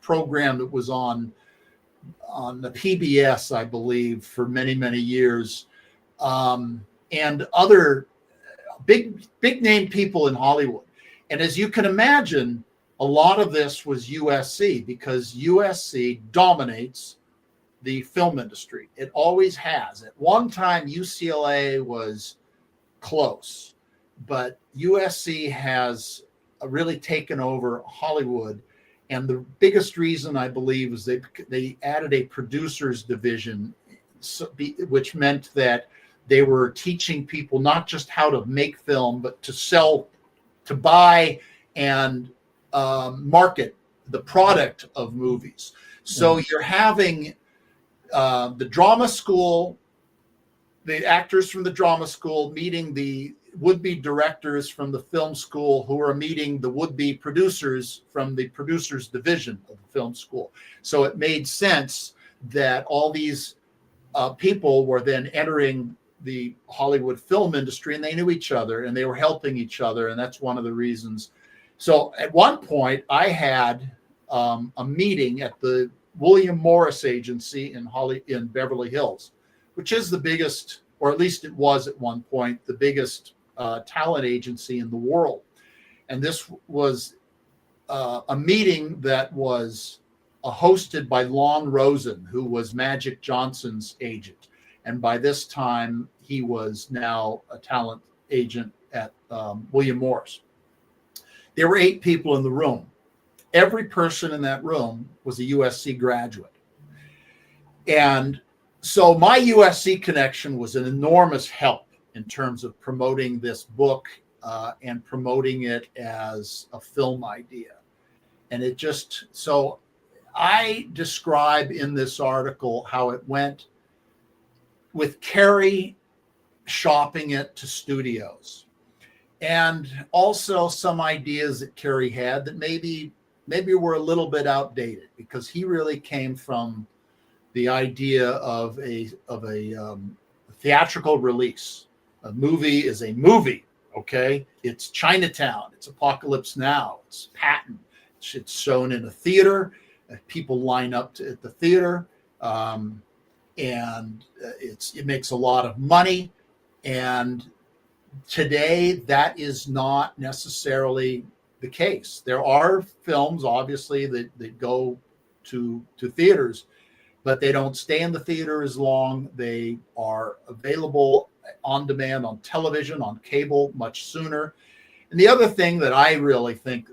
program that was on the PBS, I believe, for many, many years, and other big name people in Hollywood. And as you can imagine, a lot of this was USC, because USC dominates the film industry. It always has. At one time, UCLA was close, but USC has really taken over Hollywood. And the biggest reason, I believe, is they added a producers division, which meant that they were teaching people not just how to make film, but to sell, to buy and market the product of movies. So you're having the drama school, the actors from the drama school meeting the would-be directors from the film school, who are meeting the would-be producers from the producers division of the film school. So it made sense that all these people were then entering the Hollywood film industry, and they knew each other and they were helping each other. And that's one of the reasons. So at one point I had a meeting at the William Morris Agency in Beverly Hills, which is the biggest, or at least it was at one point, the biggest talent agency in the world. And this was a meeting that was hosted by Lon Rosen, who was Magic Johnson's agent. And by this time, he was now a talent agent at William Morris. There were 8 people in the room. Every person in that room was a USC graduate. And so my USC connection was an enormous help in terms of promoting this book and promoting it as a film idea. And it just, so I describe in this article how it went with Kerry shopping it to studios, and also some ideas that Kerry had that maybe were a little bit outdated, because he really came from the idea of a theatrical release. A movie is a movie, okay? It's Chinatown, it's Apocalypse Now, it's Patton. It's shown in a theater. People line up at the theater, and it makes a lot of money. And today, that is not necessarily the case. There are films, obviously, that go to theaters, but they don't stay in the theater as long. They are available on demand on television, on cable, much sooner. And the other thing that I really think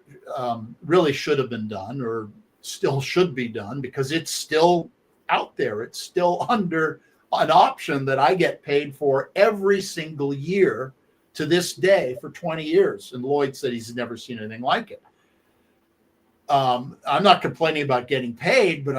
really should have been done, or still should be done, because it's still out there, it's still under an option that I get paid for every single year to this day for 20 years. And Lloyd said he's never seen anything like it. I'm not complaining about getting paid, but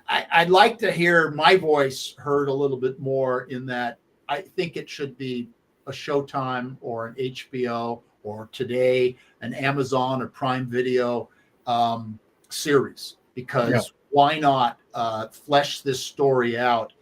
I'd like to hear my voice heard a little bit more, in that I think it should be a Showtime or an HBO, or today an Amazon or Prime Video series, because why not flesh this story out?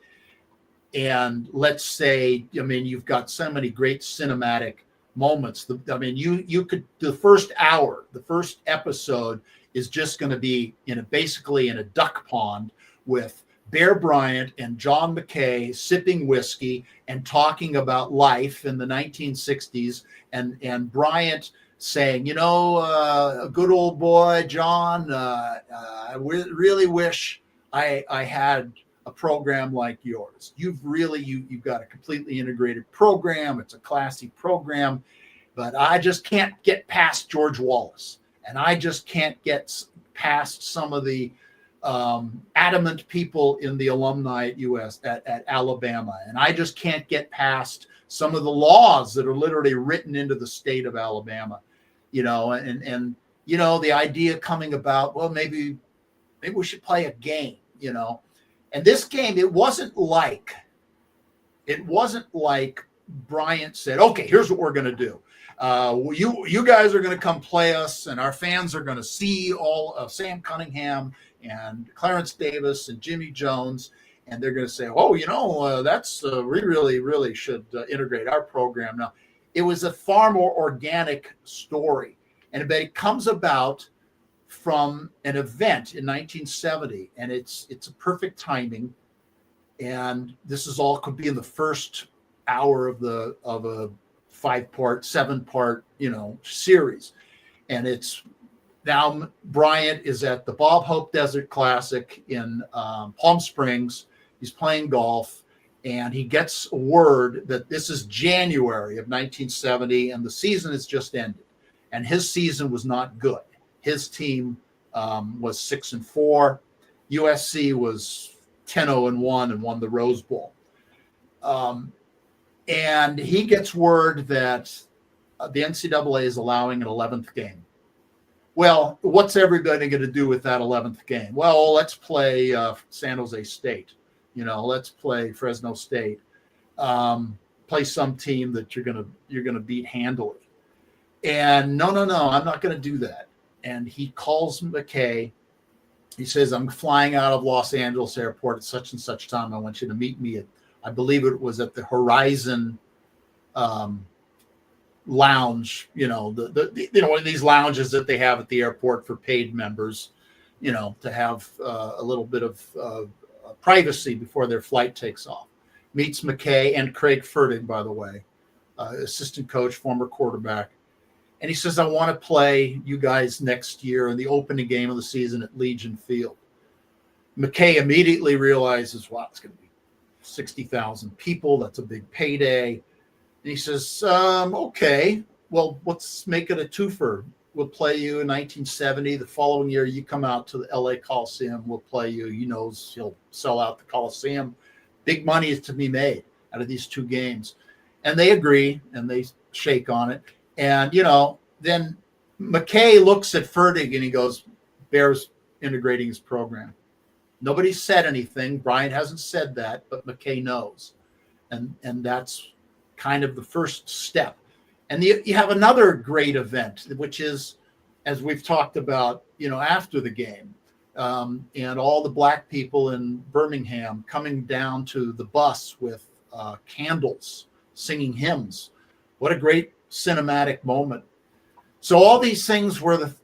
And let's say, I mean, you've got so many great cinematic moments. You could, the first hour, the first episode is just going to be basically in a duck pond with Bear Bryant and John McKay sipping whiskey and talking about life in the 1960s, and Bryant saying, a good old boy, John, I really wish I had a program like yours. You've got a completely integrated program. It's a classy program, but I just can't get past George Wallace, and I just can't get past some of the adamant people in the alumni at Alabama, and I just can't get past some of the laws that are literally written into the state of Alabama, and the idea coming about, well, maybe we should play a game, and this game, it wasn't like Bryant said, okay, here's what we're going to do. You guys are going to come play us, and our fans are going to see all of Sam Cunningham and Clarence Davis and Jimmy Jones, and they're going to say, oh, that's we really should integrate our program. Now, it was a far more organic story, but it comes about from an event in 1970, and it's a perfect timing. And this is all could be in the first hour of a 5-part, 7-part, series. And it's now Bryant is at the Bob Hope Desert Classic in Palm Springs. He's playing golf, and he gets word that this is January of 1970, and the season has just ended. And his season was not good. His team was 6-4. USC was 10-1 and won the Rose Bowl. And he gets word that the NCAA is allowing an 11th game. Well, what's everybody going to do with that 11th game? Well, let's play San Jose State. Let's play Fresno State. Play some team that you're gonna beat handily. And no, I'm not going to do that. And he calls McKay. He says, I'm flying out of Los Angeles airport at such and such time. I want you to meet me at, I believe it was at the Horizon lounge, one of these lounges that they have at the airport for paid members, to have a little bit of privacy before their flight takes off. Meets McKay and Craig Fertig, by the way, assistant coach, former quarterback. And he says, I want to play you guys next year in the opening game of the season at Legion Field. McKay immediately realizes, wow, it's going to be 60,000 people. That's a big payday. And he says, okay, well, let's make it a twofer. We'll play you in 1970. The following year, you come out to the LA Coliseum. We'll play you. He knows he'll sell out the Coliseum. Big money is to be made out of these two games. And they agree, and they shake on it. And, then McKay looks at Fertig and he goes, Bears integrating his program. Nobody said anything. Bryant hasn't said that, but McKay knows. And that's kind of the first step. And you have another great event, which is, as we've talked about, after the game, and all the black people in Birmingham coming down to the bus with candles, singing hymns. What a great cinematic moment. So all these things were the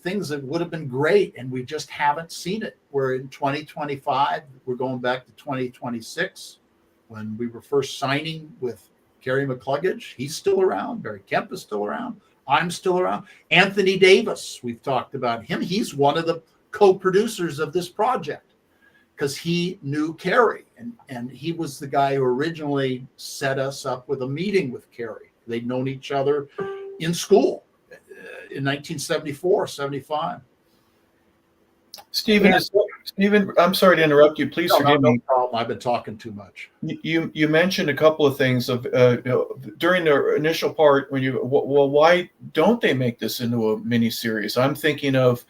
things that would have been great, and we just haven't seen it. We're in 2025. We're going back to 2026 when we were first signing with Kerry McCluggage. He's still around. Barry Kemp is still around. I'm still around. Anthony Davis, we've talked about him. He's one of the co-producers of this project because he knew Kerry, and he was the guy who originally set us up with a meeting with Kerry. They'd known each other in school in 1974, 75. Stephen, I'm sorry to interrupt you. Please forgive me. No problem. I've been talking too much. You mentioned a couple of things of during the initial part when why don't they make this into a mini series? I'm thinking of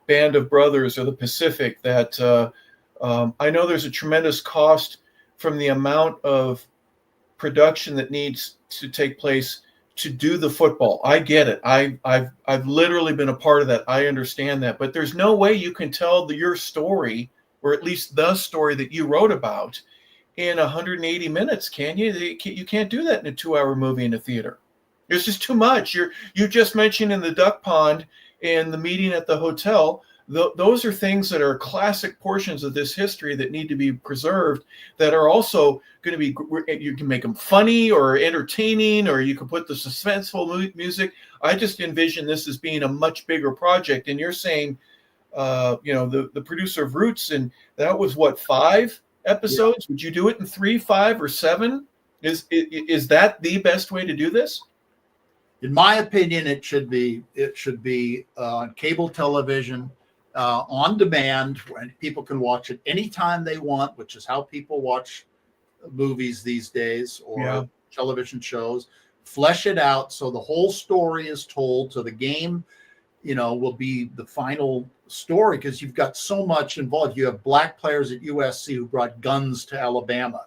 Band of Brothers or the Pacific. That I know there's a tremendous cost from the amount of production that needs to take place to do the football. I get it. I've literally been a part of that. I understand that. But there's no way you can tell your story, or at least the story that you wrote about, in 180 minutes, can you? You can't do that in a 2-hour movie in a theater. It's just too much. You just mentioned in the duck pond and the meeting at the hotel. Those are things that are classic portions of this history that need to be preserved, that are also going to be, you can make them funny or entertaining, or you can put the suspenseful music. I just envision this as being a much bigger project. And you're saying, the producer of Roots, and that was 5 episodes? Yeah. Would you do it in 3, 5, or 7? Is that the best way to do this? In my opinion, it should be on cable television, on demand, when people can watch it anytime they want, which is how people watch movies these days, or television shows. Flesh it out so the whole story is told. So the game, will be the final story, because you've got so much involved. You have black players at USC who brought guns to Alabama.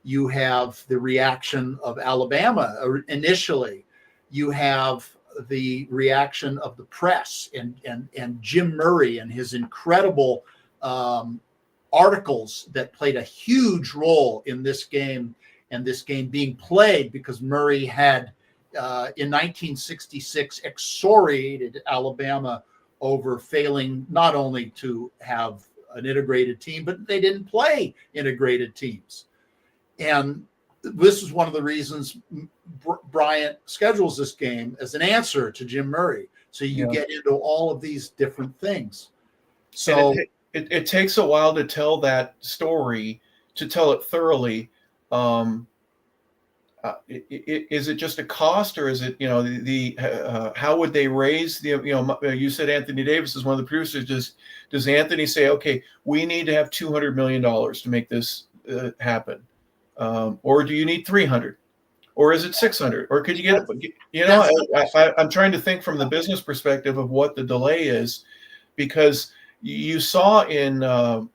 You have the reaction of Alabama initially. You have the reaction of the press and Jim Murray and his incredible articles that played a huge role in this game, and this game being played because Murray had in 1966 excoriated Alabama over failing not only to have an integrated team, but they didn't play integrated teams. And this is one of the reasons Bryant schedules this game as an answer to Jim Murray. So you get into all of these different things. So it takes a while to tell that story, to tell it thoroughly. Is it just a cost, or is it, how would they raise you said Anthony Davis is one of the producers. Does Anthony say, okay, we need to have $200 million to make this happen? Or do you need 300, or is it 600, or could you get, I'm trying to think from the business perspective of what the delay is, because you saw in The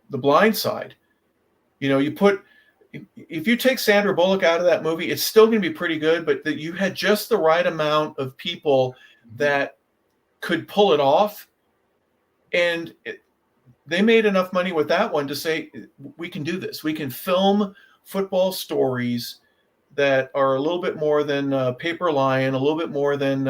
Blind Side, if you take Sandra Bullock out of that movie, it's still going to be pretty good, but that you had just the right amount of people that could pull it off. And they made enough money with that one to say, we can do this. We can film football stories that are a little bit more than Paper Lion, a little bit more than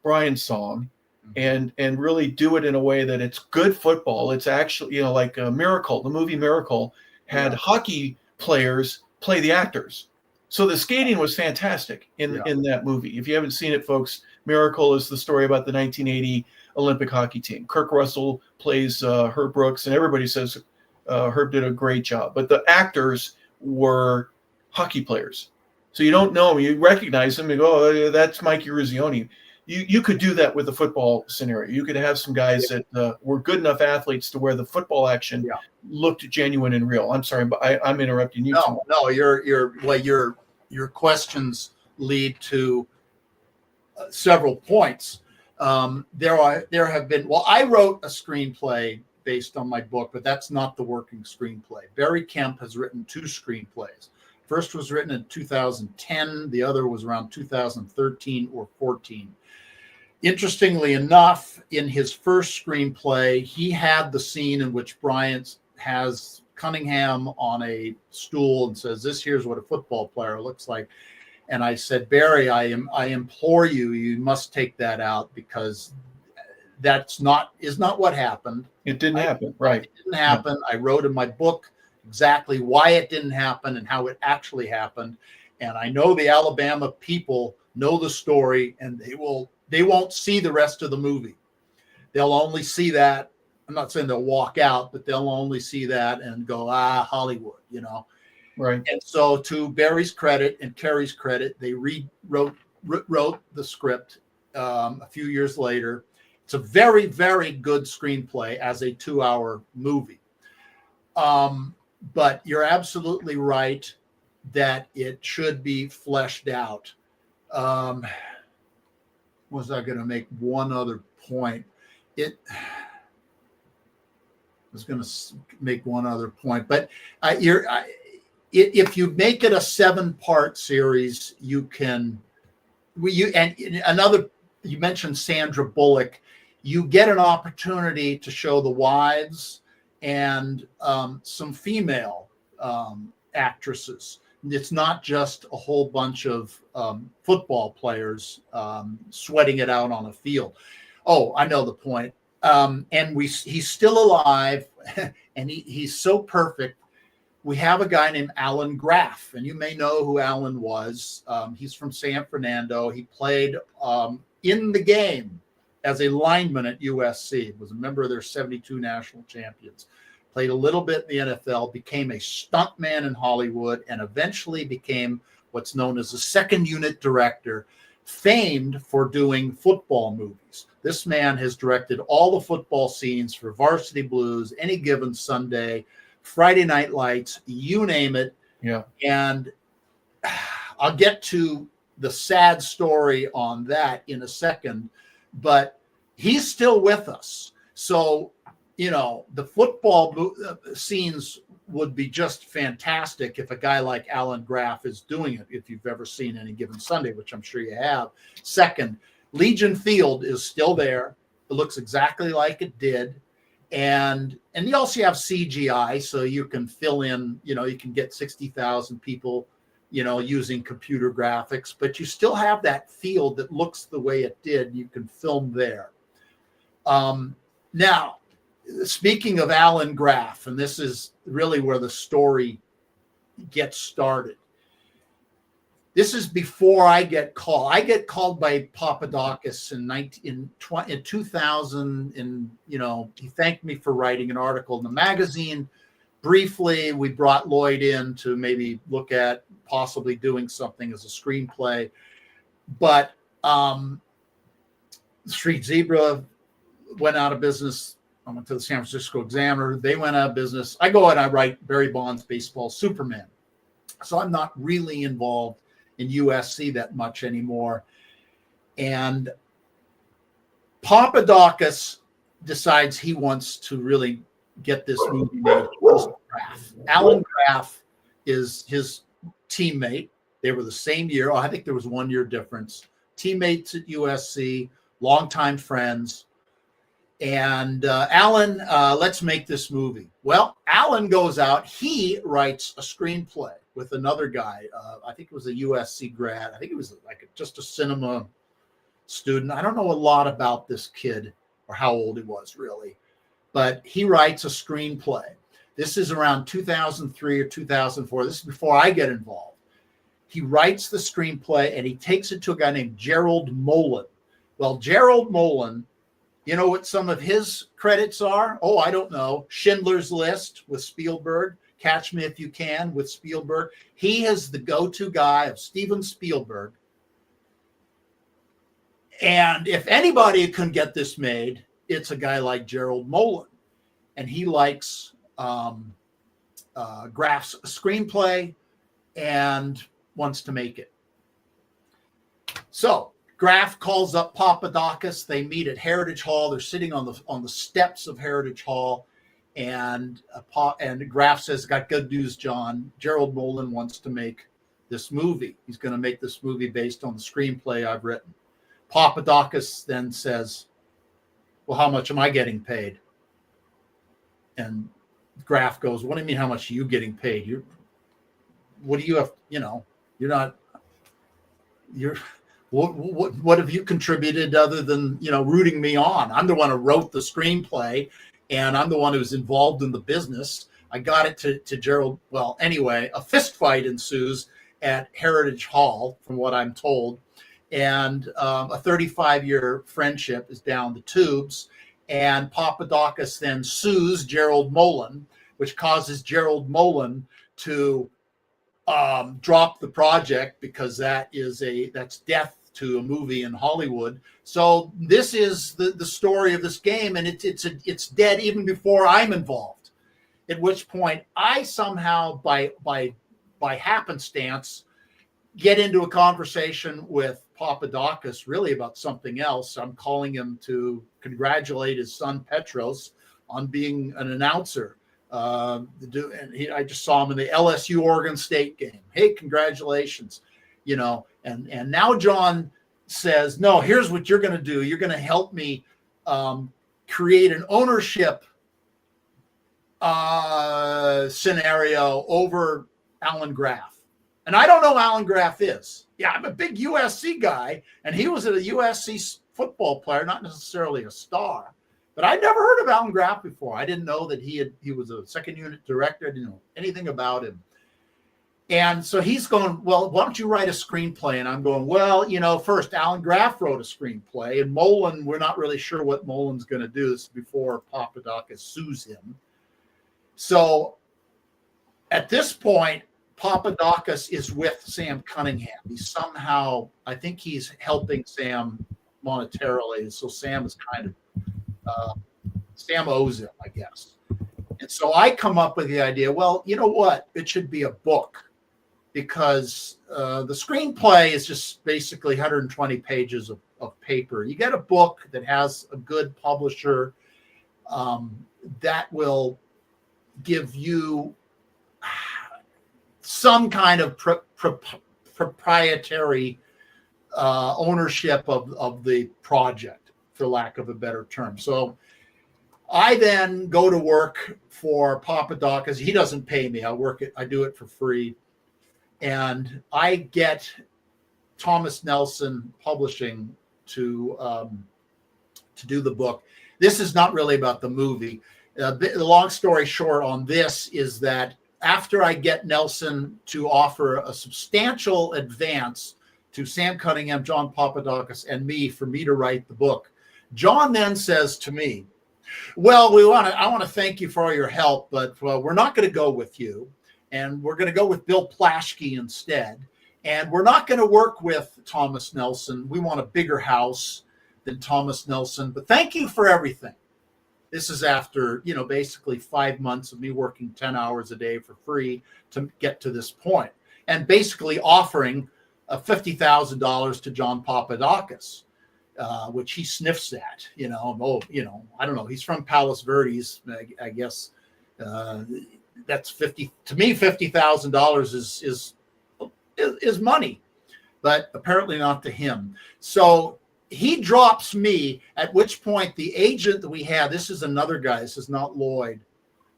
Brian's Song, and really do it in a way that it's good football. It's actually, like Miracle, the movie Miracle had hockey players play the actors. So the skating was fantastic in that movie. If you haven't seen it, folks, Miracle is the story about the 1980 Olympic hockey team. Kirk Russell plays Herb Brooks, and everybody says Herb did a great job. But the actors were hockey players. So you don't know them. You recognize them and go, oh, that's Mikey Ruzioni. You could do that with the football scenario. You could have some guys that were good enough athletes to where the football action looked genuine and real. I'm sorry, but I'm interrupting you. No, your questions lead to several points. There have been. Well, I wrote a screenplay based on my book, but that's not the working screenplay. Barry Kemp has written 2 screenplays. First was written in 2010. The other was around 2013 or 14. Interestingly enough, in his first screenplay, he had the scene in which Bryant has Cunningham on a stool and says, "This here's what a football player looks like." And I said, "Barry, I implore you, you must take that out, because that's not what happened." It didn't happen, right? It didn't happen. Yeah. I wrote in my book exactly why it didn't happen and how it actually happened. And I know the Alabama people know the story, and they won't see the rest of the movie. They'll only see that. I'm not saying they'll walk out, but they'll only see that and go, Hollywood, Right. And so, to Barry's credit and Carrie's credit, they wrote the script a few years later. It's a very, very good screenplay as a 2-hour movie. But you're absolutely right that it should be fleshed out. Was I going to make one other point? I was going to make one other point, but if you make it a 7-part series, you mentioned Sandra Bullock. You get an opportunity to show the wives and some female actresses. It's not just a whole bunch of football players sweating it out on a field. Oh, I know the point. And he's still alive, and he's so perfect. We have a guy named Alan Graff, and you may know who Alan was. He's from San Fernando. He played in the game as a lineman at USC, was a member of their 72 national champions, played a little bit in the NFL, became a stuntman in Hollywood, and eventually became what's known as a second unit director, famed for doing football movies. This man has directed all the football scenes for Varsity Blues, Any Given Sunday, Friday Night Lights, you name it. Yeah. And I'll get to the sad story on that in a second, but he's still with us. So, the football scenes would be just fantastic if a guy like Alan Graff is doing it, if you've ever seen Any Given Sunday, which I'm sure you have. Second, Legion Field is still there. It looks exactly like it did. And you also have CGI, so you can fill in, you can get 60,000 people, using computer graphics, but you still have that field that looks the way it did. You can film there. Now, speaking of Alan Graff, and this is really where the story gets started. This is before I get called. I get called by Papadakis in 2000, and he thanked me for writing an article in the magazine. Briefly, we brought Lloyd in to maybe look at possibly doing something as a screenplay, but Street Zebra went out of business. I went to the San Francisco Examiner. They went out of business. I go and I write Barry Bonds' Baseball Superman. So I'm not really involved in USC that much anymore. And Papadakis decides he wants to really get this movie made. Alan Graff is his teammate. They were the same year. I think there was 1 year difference. Teammates at USC, longtime friends. And Alan, let's make this movie. Well, Alan goes out. He writes a screenplay with another guy. I think it was a USC grad. I think it was just a cinema student. I don't know a lot about this kid or how old he was really, but he writes a screenplay. This is around 2003 or 2004. This is before I get involved. He writes the screenplay and he takes it to a guy named Gerald Molen. Well, Gerald Molen You know what some of his credits are? Oh, I don't know. Schindler's List with Spielberg. Catch Me If You Can with Spielberg. He is the go-to guy of Steven Spielberg. And if anybody can get this made, it's a guy like Gerald Molen. And he likes Graff's screenplay and wants to make it. So Graff calls up Papadakis. They meet at Heritage Hall. They're sitting on the steps of Heritage Hall. And Graff says, "Got good news, John. Gerald Molen wants to make this movie. He's going to make this movie based on the screenplay I've written." Papadakis then says, "Well, how much am I getting paid?" And Graff goes, "What do you mean, how much are you getting paid? What do you have? What have you contributed other than, rooting me on? I'm the one who wrote the screenplay, and I'm the one who's involved in the business. I got it to Gerald." Well, anyway, a fist fight ensues at Heritage Hall, from what I'm told. And a 35-year friendship is down the tubes. And Papadakis then sues Gerald Molen, which causes Gerald Molen to drop the project, because that's death to a movie in Hollywood. So this is the story of this game, and it's dead even before I'm involved. At which point I somehow, by happenstance, get into a conversation with Papadakis really about something else. I'm calling him to congratulate his son Petros on being an announcer. I just saw him in the LSU Oregon State game. Hey, congratulations. And now John says, "No, here's what you're going to do. You're going to help me create an ownership scenario over Alan Graff." And I don't know who Alan Graff is. Yeah, I'm a big USC guy, and he was a USC football player, not necessarily a star. But I'd never heard of Alan Graff before. I didn't know that he was a second unit director. I didn't know anything about him. And so he's going, "Well, why don't you write a screenplay?" And I'm going, "Well, first Alan Graff wrote a screenplay, and Molen, we're not really sure what Molen's going to do." This is before Papadakis sues him. So at this point, Papadakis is with Sam Cunningham. He's somehow, I think he's helping Sam monetarily. So Sam is kind of, Sam owes him, I guess. And so I come up with the idea, well, you know what? It should be a book, because the screenplay is just basically 120 pages of paper. You get a book that has a good publisher that will give you some kind of proprietary ownership of the project, for lack of a better term. So I then go to work for Papadakis. He doesn't pay me. I do it for free. And I get Thomas Nelson Publishing to do the book. This is not really about the movie. The long story short on this is that after I get Nelson to offer a substantial advance to Sam Cunningham, John Papadakis, and me for me to write the book, John then says to me, "Well, I want to thank you for all your help, but we're not going to go with you, and we're going to go with Bill Plaschke instead, and we're not going to work with Thomas Nelson. We want a bigger house than Thomas Nelson, but thank you for everything." This is after, basically 5 months of me working 10 hours a day for free to get to this point, and basically offering $50,000 to John Papadakis, which he sniffs at. I don't know. He's from Palos Verdes, I guess. That's $50,000 is money, but apparently not to him. So he drops me, at which point the agent that we have, this is another guy, this is not Lloyd,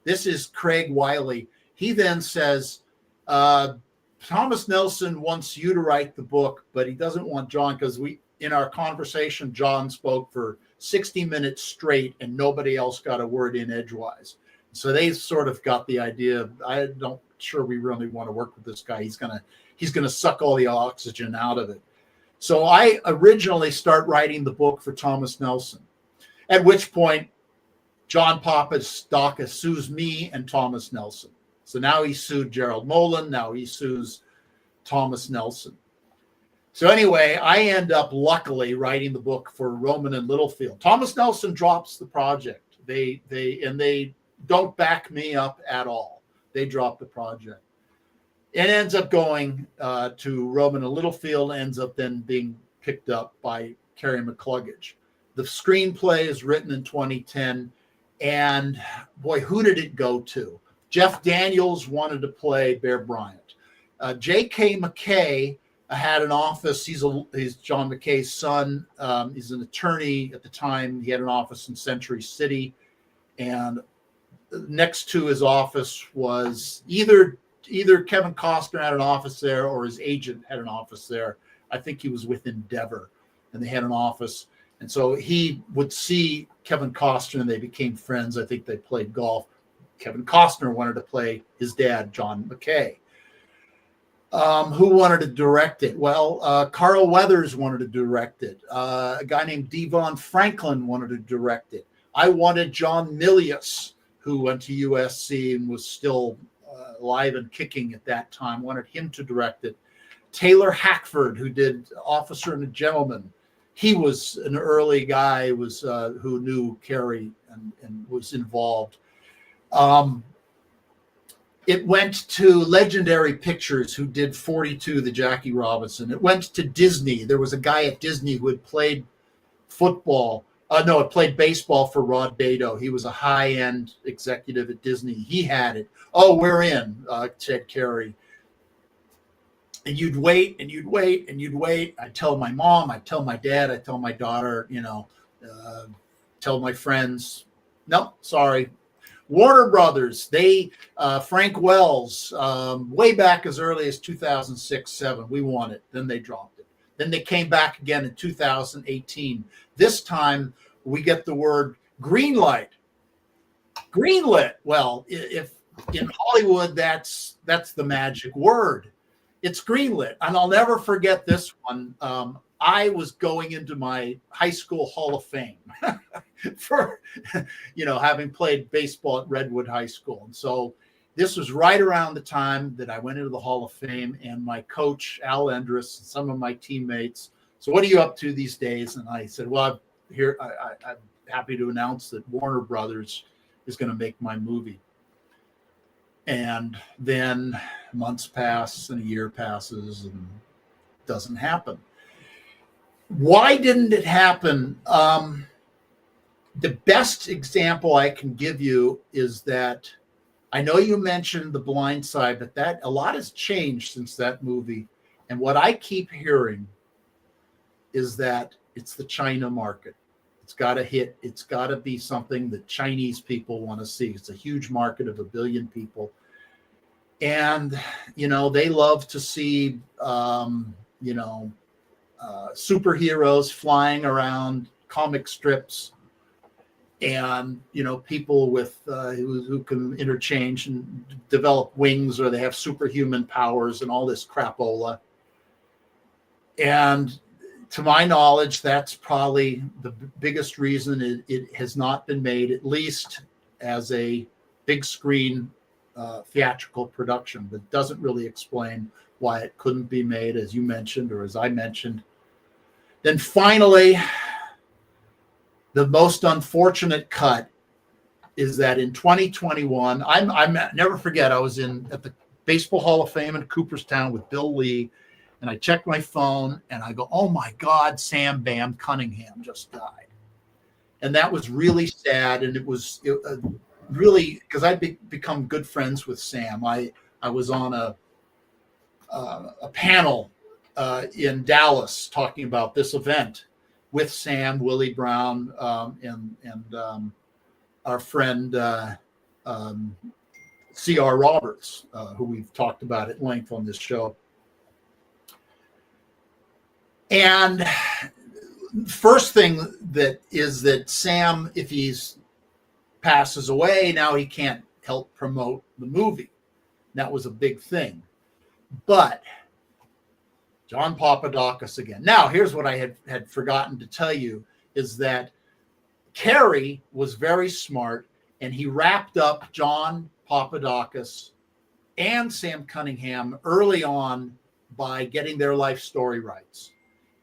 this is Craig Wiley. He then says, Thomas Nelson wants you to write the book, but he doesn't want John, because in our conversation, John spoke for 60 minutes straight and nobody else got a word in edgewise. So they sort of got the idea, I'm not sure we really want to work with this guy. He's gonna suck all the oxygen out of it. So I originally start writing the book for Thomas Nelson. At which point, John Papadakis sues me and Thomas Nelson. So now he sued Gerald Molan. Now he sues Thomas Nelson. So anyway, I end up luckily writing the book for Roman and Littlefield. Thomas Nelson drops the project. They don't back me up at all. They drop the project. It ends up going to Roman and Littlefield, ends up then being picked up by Kerry McCluggage. The screenplay is written in 2010, and boy, who did it go to? Jeff Daniels wanted to play Bear Bryant. J.K. McKay had an office. He's John McKay's son. He's an attorney at the time. He had an office in Century City, and next to his office was either Kevin Costner had an office there or his agent had an office there. I think he was with Endeavor, and they had an office. And so he would see Kevin Costner, and they became friends. I think they played golf. Kevin Costner wanted to play his dad, John McKay. Who wanted to direct it? Well, Carl Weathers wanted to direct it. A guy named Devon Franklin wanted to direct it. I wanted John Milius, who went to USC and was still alive and kicking at that time, wanted him to direct it. Taylor Hackford, who did Officer and a Gentleman, he was an early guy, who knew Kerry and was involved. It went to Legendary Pictures, who did 42, the Jackie Robinson. It went to Disney. There was a guy at Disney who had played played baseball for Rod Bato. He was a high-end executive at Disney. He had it. Oh, we're in, said Kerry. And you'd wait, and you'd wait, and you'd wait. I'd tell my mom, I'd tell my dad, I'd tell my daughter, tell my friends. No, sorry. Warner Brothers, Frank Wells, way back as early as 2006-07, we won it. Then they dropped it. Then they came back again in 2018. This time we get the word green light. Greenlit. Well, if in Hollywood, that's the magic word. It's greenlit. And I'll never forget this one. I was going into my high school Hall of Fame for, having played baseball at Redwood High School. And so this was right around the time that I went into the Hall of Fame, and my coach, Al Endress, and some of my teammates. So what are you up to these days? And I said, well, I'm happy to announce that Warner Brothers is going to make my movie. And then months pass and a year passes and it doesn't happen. Why didn't it happen? The best example I can give you is that I know you mentioned The Blind Side, but that a lot has changed since that movie. And what I keep hearing is that it's the China market. It's got to hit. It's got to be something that Chinese people want to see. It's a huge market of 1 billion people. And, they love to see, superheroes flying around, comic strips, and people with who can interchange and develop wings, or they have superhuman powers and all this crapola. And to my knowledge, that's probably the biggest reason it has not been made, at least as a big screen theatrical production, but doesn't really explain why it couldn't be made, as you mentioned, or as I mentioned. Then finally, the most unfortunate cut is that in 2021, I'm never forget, I was at the Baseball Hall of Fame in Cooperstown with Bill Lee, and I checked my phone and I go, oh my God, Sam Bam Cunningham just died. And that was really sad. And it was really, because I'd become good friends with Sam. I was on a panel in Dallas talking about this event with Sam, Willie Brown, and our friend C.R. Roberts, who we've talked about at length on this show. And first thing that Sam, if he's passes away, now he can't help promote the movie. That was a big thing. But John Papadakis again. Now, here's what I had forgotten to tell you, is that Cary was very smart, and he wrapped up John Papadakis and Sam Cunningham early on by getting their life story rights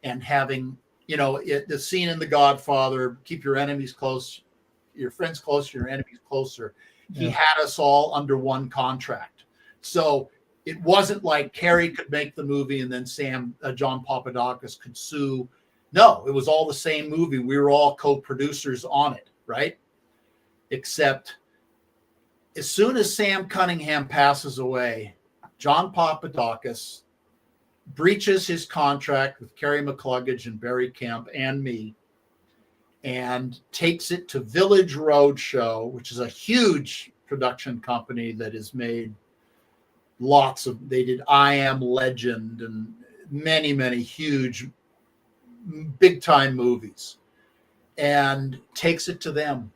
and having, the scene in The Godfather, keep your enemies close, your friends closer, your enemies closer. He had us all under one contract. So it wasn't like Cary could make the movie and then John Papadakis could sue. No, it was all the same movie. We were all co-producers on it, right? Except as soon as Sam Cunningham passes away, John Papadakis breaches his contract with Kerry McCluggage and Barry Kemp and me and takes it to Village Roadshow, which is a huge production company that has made they did I Am Legend and many, many huge big time movies, and takes it to them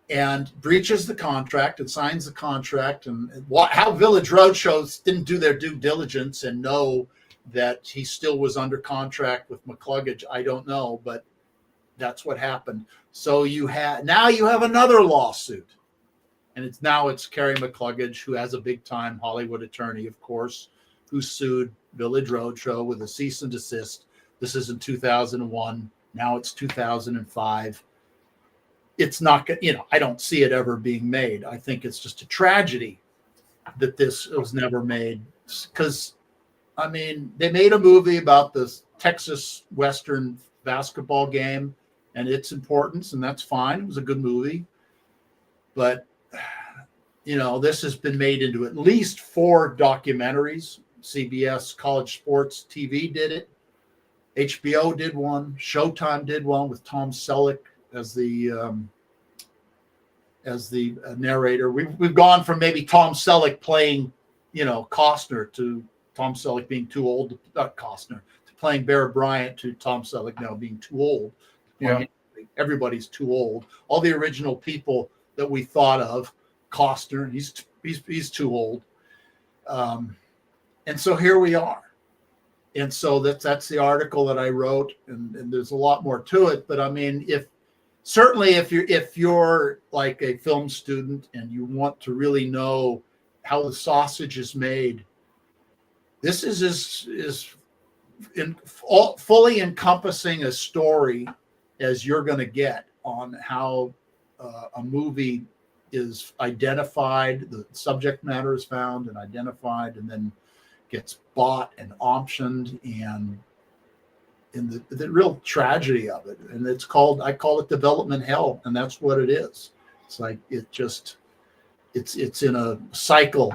and breaches the contract and signs the contract. And how Village Roadshow didn't do their due diligence and know that he still was under contract with McCluggage, I don't know, but that's what happened. So now you have another lawsuit, and it's Kerry McCluggage, who has a big time Hollywood attorney, of course, who sued Village Roadshow with a cease and desist. This is in 2001. Now it's 2005. It's not, I don't see it ever being made. I think it's just a tragedy that this was never made, because, they made a movie about this Texas Western basketball game and its importance, and that's fine. It was a good movie. But, this has been made into at least 4 documentaries. CBS College Sports TV did it. HBO did one. Showtime did one with Tom Selleck as the narrator. We've gone from maybe Tom Selleck playing, Costner, to Tom Selleck being too old, not Costner, to playing Bear Bryant, to Tom Selleck now being too old. Yeah. Everybody's too old. All the original people that we thought of, Costner, he's too old. And so here we are. And so that's the article that I wrote, and there's a lot more to it. But if you're like a film student and you want to really know how the sausage is made, this is fully encompassing a story as you're going to get on how a movie is identified, the subject matter is found and identified, and then gets bought and optioned, and in the real tragedy of it. And I call it development hell, and that's what it is. It's like it's in a cycle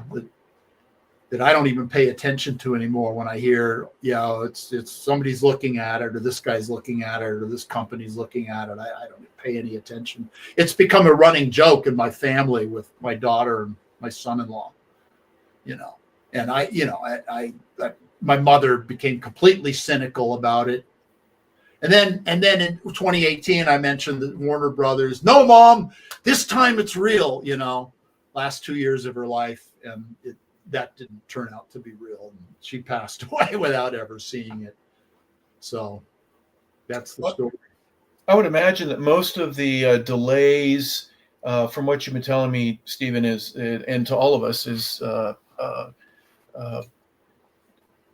that I don't even pay attention to anymore. When I hear, it's somebody's looking at it, or this guy's looking at it, or this company's looking at it, I don't pay any attention. It's become a running joke in my family with my daughter and my son-in-law, and I my mother became completely cynical about it. And then in 2018, I mentioned that Warner Brothers, no, Mom, this time it's real, last 2 years of her life. And that didn't turn out to be real. She passed away without ever seeing it. So that's the story. I would imagine that most of the delays, from what you've been telling me, Steven, and to all of us, is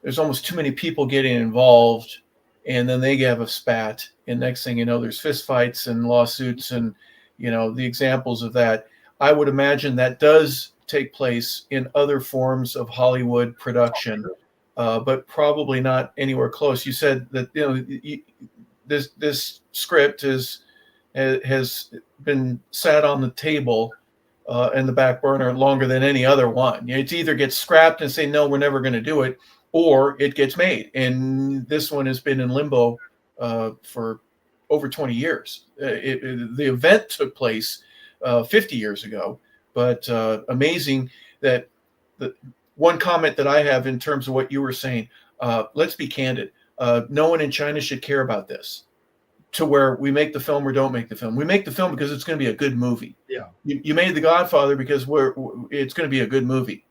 there's almost too many people getting involved, and then they have a spat, and next thing you know, there's fistfights and lawsuits, and the examples of that. I would imagine that does take place in other forms of Hollywood production, but probably not anywhere close. You said that this script has been sat on the table in the back burner longer than any other one. It either gets scrapped and say, no, we're never going to do it, or it gets made. And this one has been in limbo for over 20 years. The event took place 50 years ago, but amazing that the one comment that I have in terms of what you were saying, let's be candid. No one in China should care about this, to where we make the film or don't make the film. We make the film because it's going to be a good movie. Yeah. You made The Godfather because it's going to be a good movie,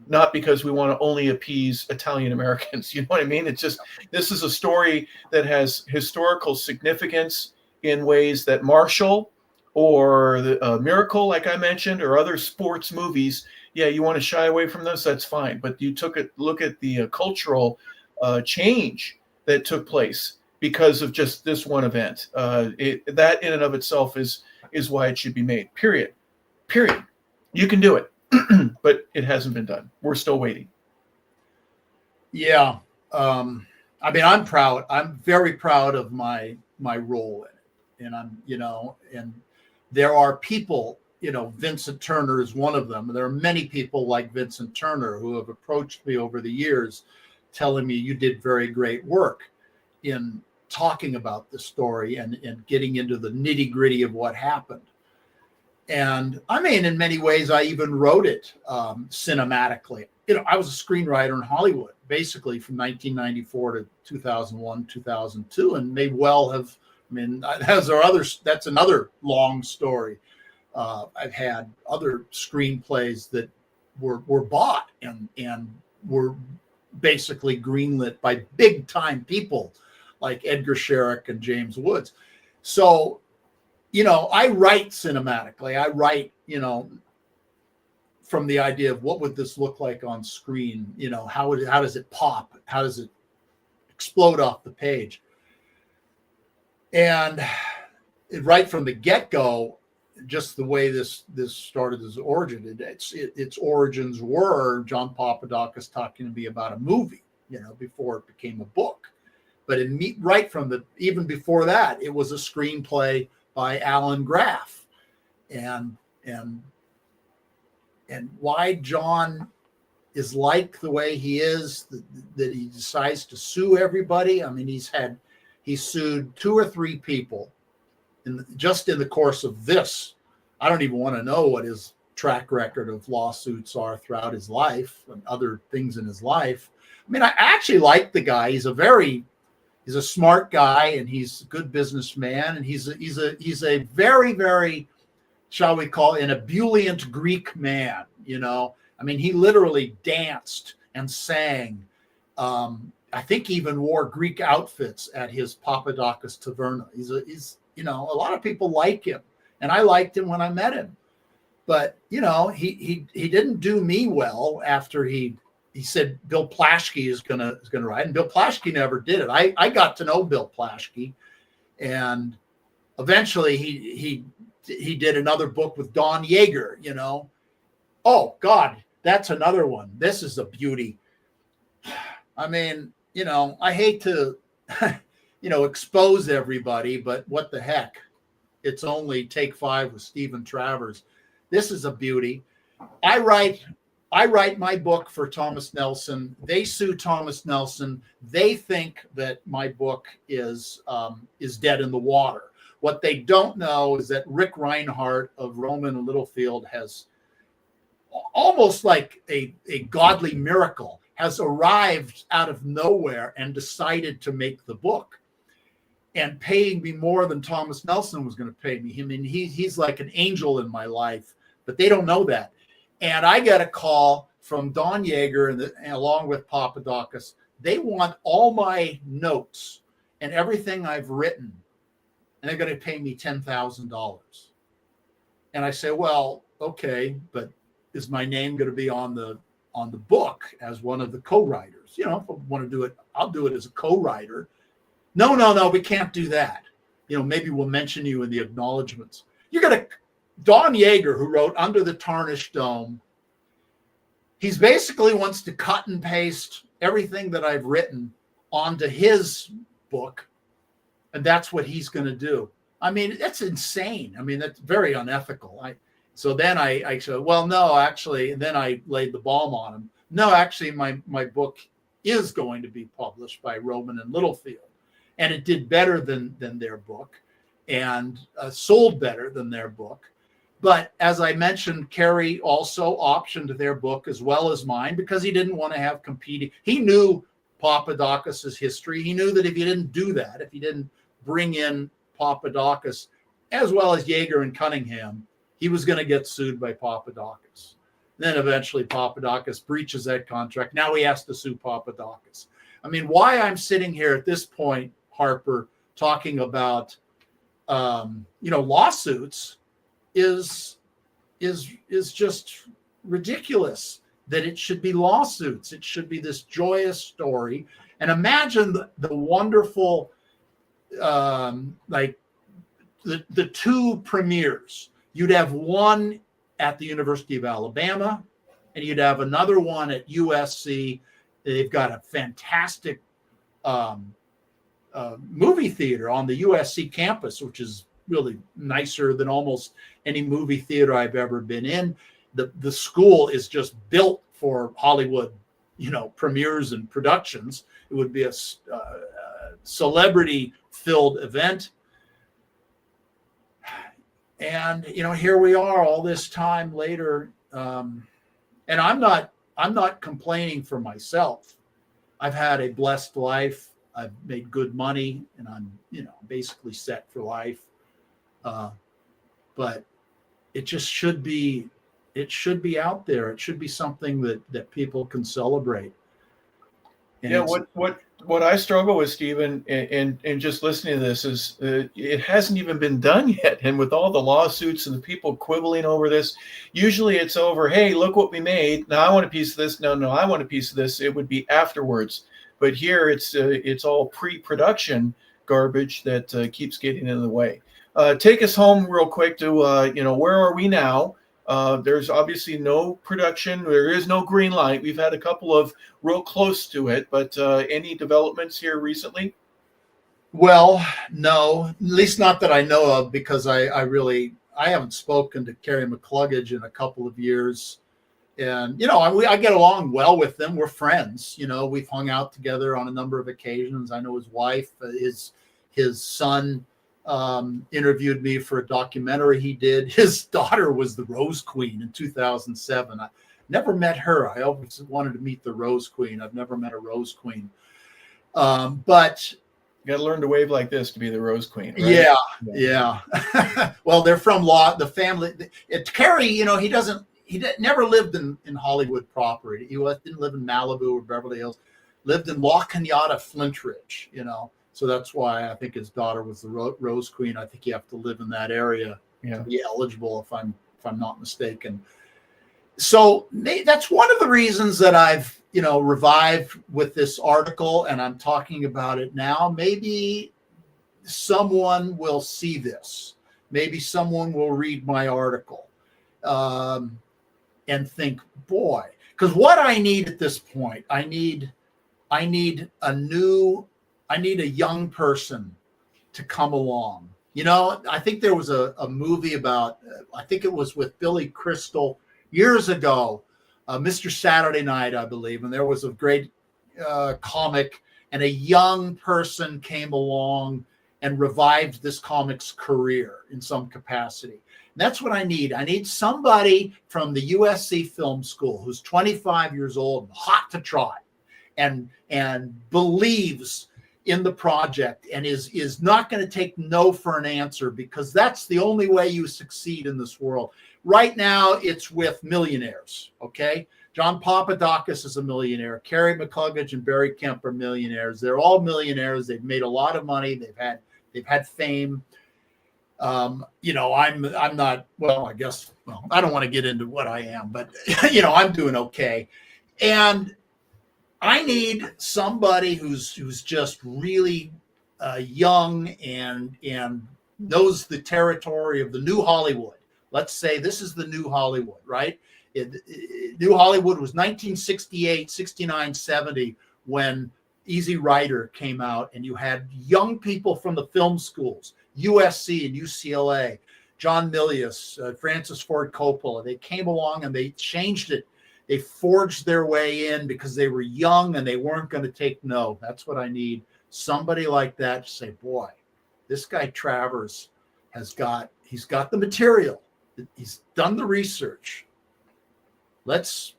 not because we want to only appease Italian Americans. You know what I mean? It's just, this is a story that has historical significance in ways that Marshall or Miracle, like I mentioned, or other sports movies, yeah, you want to shy away from those, that's fine. But you look at the cultural change that took place because of just this one event. That in and of itself is why it should be made. Period. You can do it, but it hasn't been done. We're still waiting. Yeah. I mean, I'm proud. I'm very proud of my role in it. And and there are people, Vincent Turner is one of them. There are many people like Vincent Turner who have approached me over the years telling me you did very great work in talking about the story and getting into the nitty gritty of what happened. And I mean, in many ways, I even wrote it cinematically. I was a screenwriter in Hollywood, basically from 1994 to 2001, 2002, and may well have. I mean, that's another long story. I've had other screenplays that were bought and were basically greenlit by big time people like Edgar Sherrick and James Woods. So, I write cinematically. I write, from the idea of what would this look like on screen? How does it pop? How does it explode off the page? And right from the get-go, just the way this started as origin, its origins were John Papadakis talking to me about a movie, before it became a book. But even before that, it was a screenplay by Alan Graff, and why John is like the way he is, that he decides to sue everybody. I mean, he sued 2 or 3 people just in the course of this. I don't even want to know what his track record of lawsuits are throughout his life and other things in his life. I mean, I actually like the guy. He's a smart guy, and he's a good businessman, and he's a very, very, shall we call it, an ebullient Greek man. I mean, he literally danced and sang. I think even wore Greek outfits at his Papadakis Taverna. He's a lot of people like him, and I liked him when I met him. But he didn't do me well after he said Bill Plaschke is gonna write, and Bill Plaschke never did it. I got to know Bill Plaschke, and eventually he did another book with Don Yeager. Oh God, that's another one. This is a beauty. I mean, I hate to expose everybody, but what the heck? It's only Take 5 with Steven Travers. This is a beauty. I write my book for Thomas Nelson. They sue Thomas Nelson. They think that my book is dead in the water. What they don't know is that Rick Reinhardt of Roman and Littlefield has, almost like a godly miracle, has arrived out of nowhere and decided to make the book, and paying me more than Thomas Nelson was going to pay me. I mean, he's like an angel in my life, but they don't know that. And I got a call from Don Yeager and along with Papadakis. They want all my notes and everything I've written, and they're going to pay me $10,000. And I say, well, okay, but is my name going to be on the book as one of the co-writers? If I want to do it, I'll do it as a co-writer. No, we can't do that. Maybe we'll mention you in the acknowledgments. You're going to Don Yeager, who wrote Under the Tarnished Dome, he's basically wants to cut and paste everything that I've written onto his book, and that's what he's going to do. I mean, that's insane. I mean, that's very unethical. So then I said, well, no, actually, and then I laid the bomb on him. No, actually, my book is going to be published by Roman and Littlefield, and it did better than their book, and sold better than their book. But as I mentioned, Kerry also optioned their book as well as mine because he didn't want to have competing. He knew Papadakis' history. He knew that if he didn't do that, if he didn't bring in Papadakis as well as Yeager and Cunningham, he was going to get sued by Papadakis. Then eventually Papadakis breaches that contract. Now he has to sue Papadakis. I mean, why I'm sitting here at this point, Harper, talking about lawsuits, is just ridiculous. That it should be lawsuits. It should be this joyous story. And imagine the wonderful, like the two premieres. You'd have one at the University of Alabama, and you'd have another one at USC. They've got a fantastic movie theater on the USC campus, which is really nicer than almost any movie theater I've ever been in. The school is just built for Hollywood, premieres and productions. It would be a celebrity-filled event. And here we are all this time later, and I'm not complaining for myself. I've had a blessed life. I've made good money, and I'm basically set for life. But it just should be. It should be out there. It should be something that people can celebrate. And what I struggle with, Stephen, and just listening to this is it hasn't even been done yet. And with all the lawsuits and the people quibbling over this, usually it's over, hey, look what we made. Now I want a piece of this. No, I want a piece of this. It would be afterwards. But here it's all pre-production garbage that keeps getting in the way. Take us home real quick to, where are we now? There's obviously no production. There is no green light. We've had a couple of real close to it, but any developments here recently? Well, no, at least not that I know of, because I haven't spoken to Kerry McCluggage in a couple of years. And, I get along well with them. We're friends. We've hung out together on a number of occasions. I know his wife, his son, interviewed me for a documentary he did. His daughter was the Rose Queen in 2007. I never met her. I always wanted to meet the Rose Queen. I've never met a Rose Queen. But you got to learn to wave like this to be the Rose Queen, right? Yeah. Well, they're from the family. Kerry, he never lived in Hollywood proper. He didn't live in Malibu or Beverly Hills. Lived in La Cañada, Flint Ridge, So that's why I think his daughter was the Rose Queen. I think you have to live in that area to be eligible, if I'm not mistaken. So that's one of the reasons that I've revived with this article, and I'm talking about it now. Maybe someone will see this. Maybe someone will read my article and think, boy, because what I need at this point, I need a young person to come along. I think there was a movie about, I think it was with Billy Crystal years ago, Mr. Saturday Night, I believe. And there was a great comic, and a young person came along and revived this comic's career in some capacity. And that's what I need. I need somebody from the USC Film School who's 25 years old and hot to trot and believes in the project and is not going to take no for an answer, because that's the only way you succeed in this world. Right now, it's with millionaires, okay? John Papadakis is a millionaire. Kerry McCluggage and Barry Kemp are millionaires. They're all millionaires. They've made a lot of money. They've had fame. I'm not, I don't want to get into what I am, but I'm doing okay. And I need somebody who's just really young and knows the territory of the new Hollywood. Let's say this is the new Hollywood, right? New Hollywood was 1968, 69, 70 when Easy Rider came out, and you had young people from the film schools, USC and UCLA, John Milius, Francis Ford Coppola. They came along and they changed it. They forged their way in because they were young and they weren't going to take no. That's what I need. Somebody like that to say, boy, this guy Travers he's got the material. He's done the research. Let's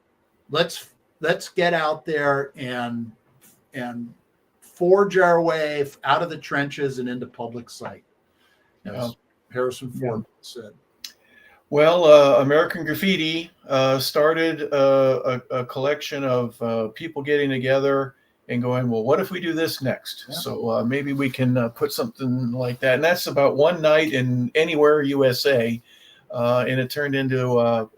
get out there and forge our way out of the trenches and into public sight, as Harrison Ford said. Well, American Graffiti started a collection of people getting together and going, well, what if we do this next? Yeah. So maybe we can put something like that. And that's about one night in anywhere USA. and it turned into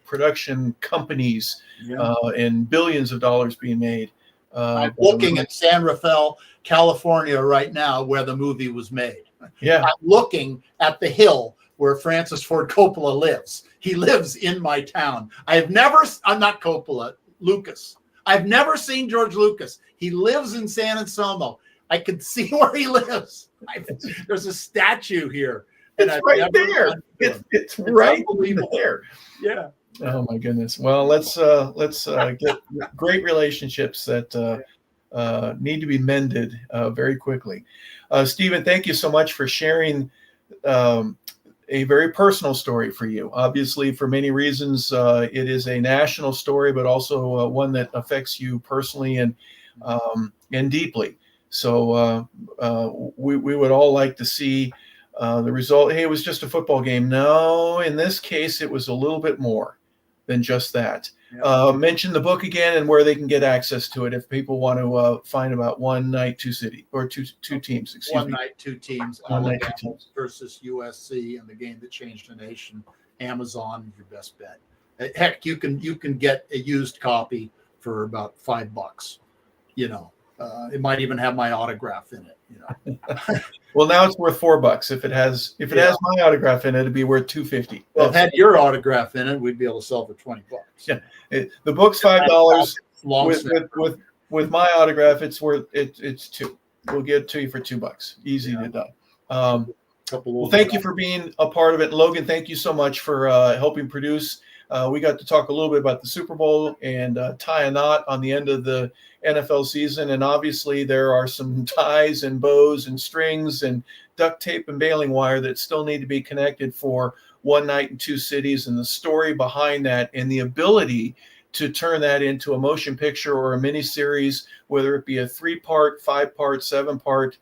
production companies and billions of dollars being made. I'm looking at San Rafael, California right now, where the movie was made. Yeah. I'm looking at the hill where Francis Ford Coppola lives. He lives in my town. I'm not Coppola, Lucas. I've never seen George Lucas. He lives in San Anselmo. I can see where he lives. There's a statue here. It's right there. It's right there. Yeah. Oh my goodness. Well, let's get great relationships that need to be mended very quickly. Steven, thank you so much for sharing a very personal story for you. Obviously, for many reasons, it is a national story, but also one that affects you personally and deeply. So we would all like to see the result. Hey, it was just a football game. No, in this case, it was a little bit more than just that. Yeah. Mention the book again and where they can get access to it if people want to find about One Night, Two City, or two teams. One Night, Two Teams. Alabama versus USC, and the game that changed the nation. Amazon is your best bet. Heck, you can get a used copy for about $5. You know, it might even have my autograph in it. You know. Well, now it's worth $4. If it has my autograph in it, it'd be worth $2.50. Well, if it had your autograph in it, we'd be able to sell for $20. Yeah, the book's $5. With my autograph, it's worth it's $2. We'll get it to you for $2. Easy to do. Well, thank you for being a part of it, Logan. Thank you so much for helping produce. We got to talk a little bit about the Super Bowl and tie a knot on the end of the NFL season. And obviously there are some ties and bows and strings and duct tape and baling wire that still need to be connected for One Night in Two Cities, and the story behind that and the ability to turn that into a motion picture or a miniseries, whether it be a 3-part, 5-part, 7-part,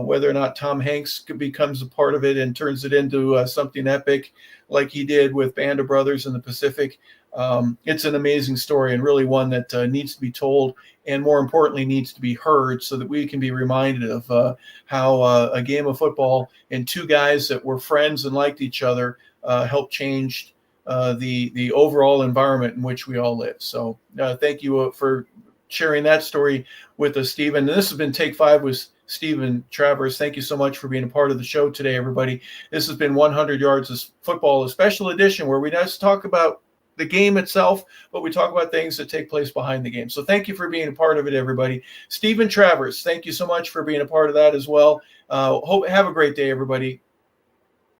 whether or not Tom Hanks becomes a part of it and turns it into something epic like he did with Band of Brothers in the Pacific. It's an amazing story, and really one that needs to be told, and more importantly needs to be heard, so that we can be reminded of how a game of football and two guys that were friends and liked each other helped change the overall environment in which we all live. So thank you for sharing that story with us, Steven. And this has been Take 5 with Steven Travers. Thank you so much for being a part of the show today, everybody. This has been 100 Yards of Football, a special edition where we not just talk about the game itself, but we talk about things that take place behind the game. So thank you for being a part of it, everybody. Steven Travers, thank you so much for being a part of that as well. Have a great day, everybody.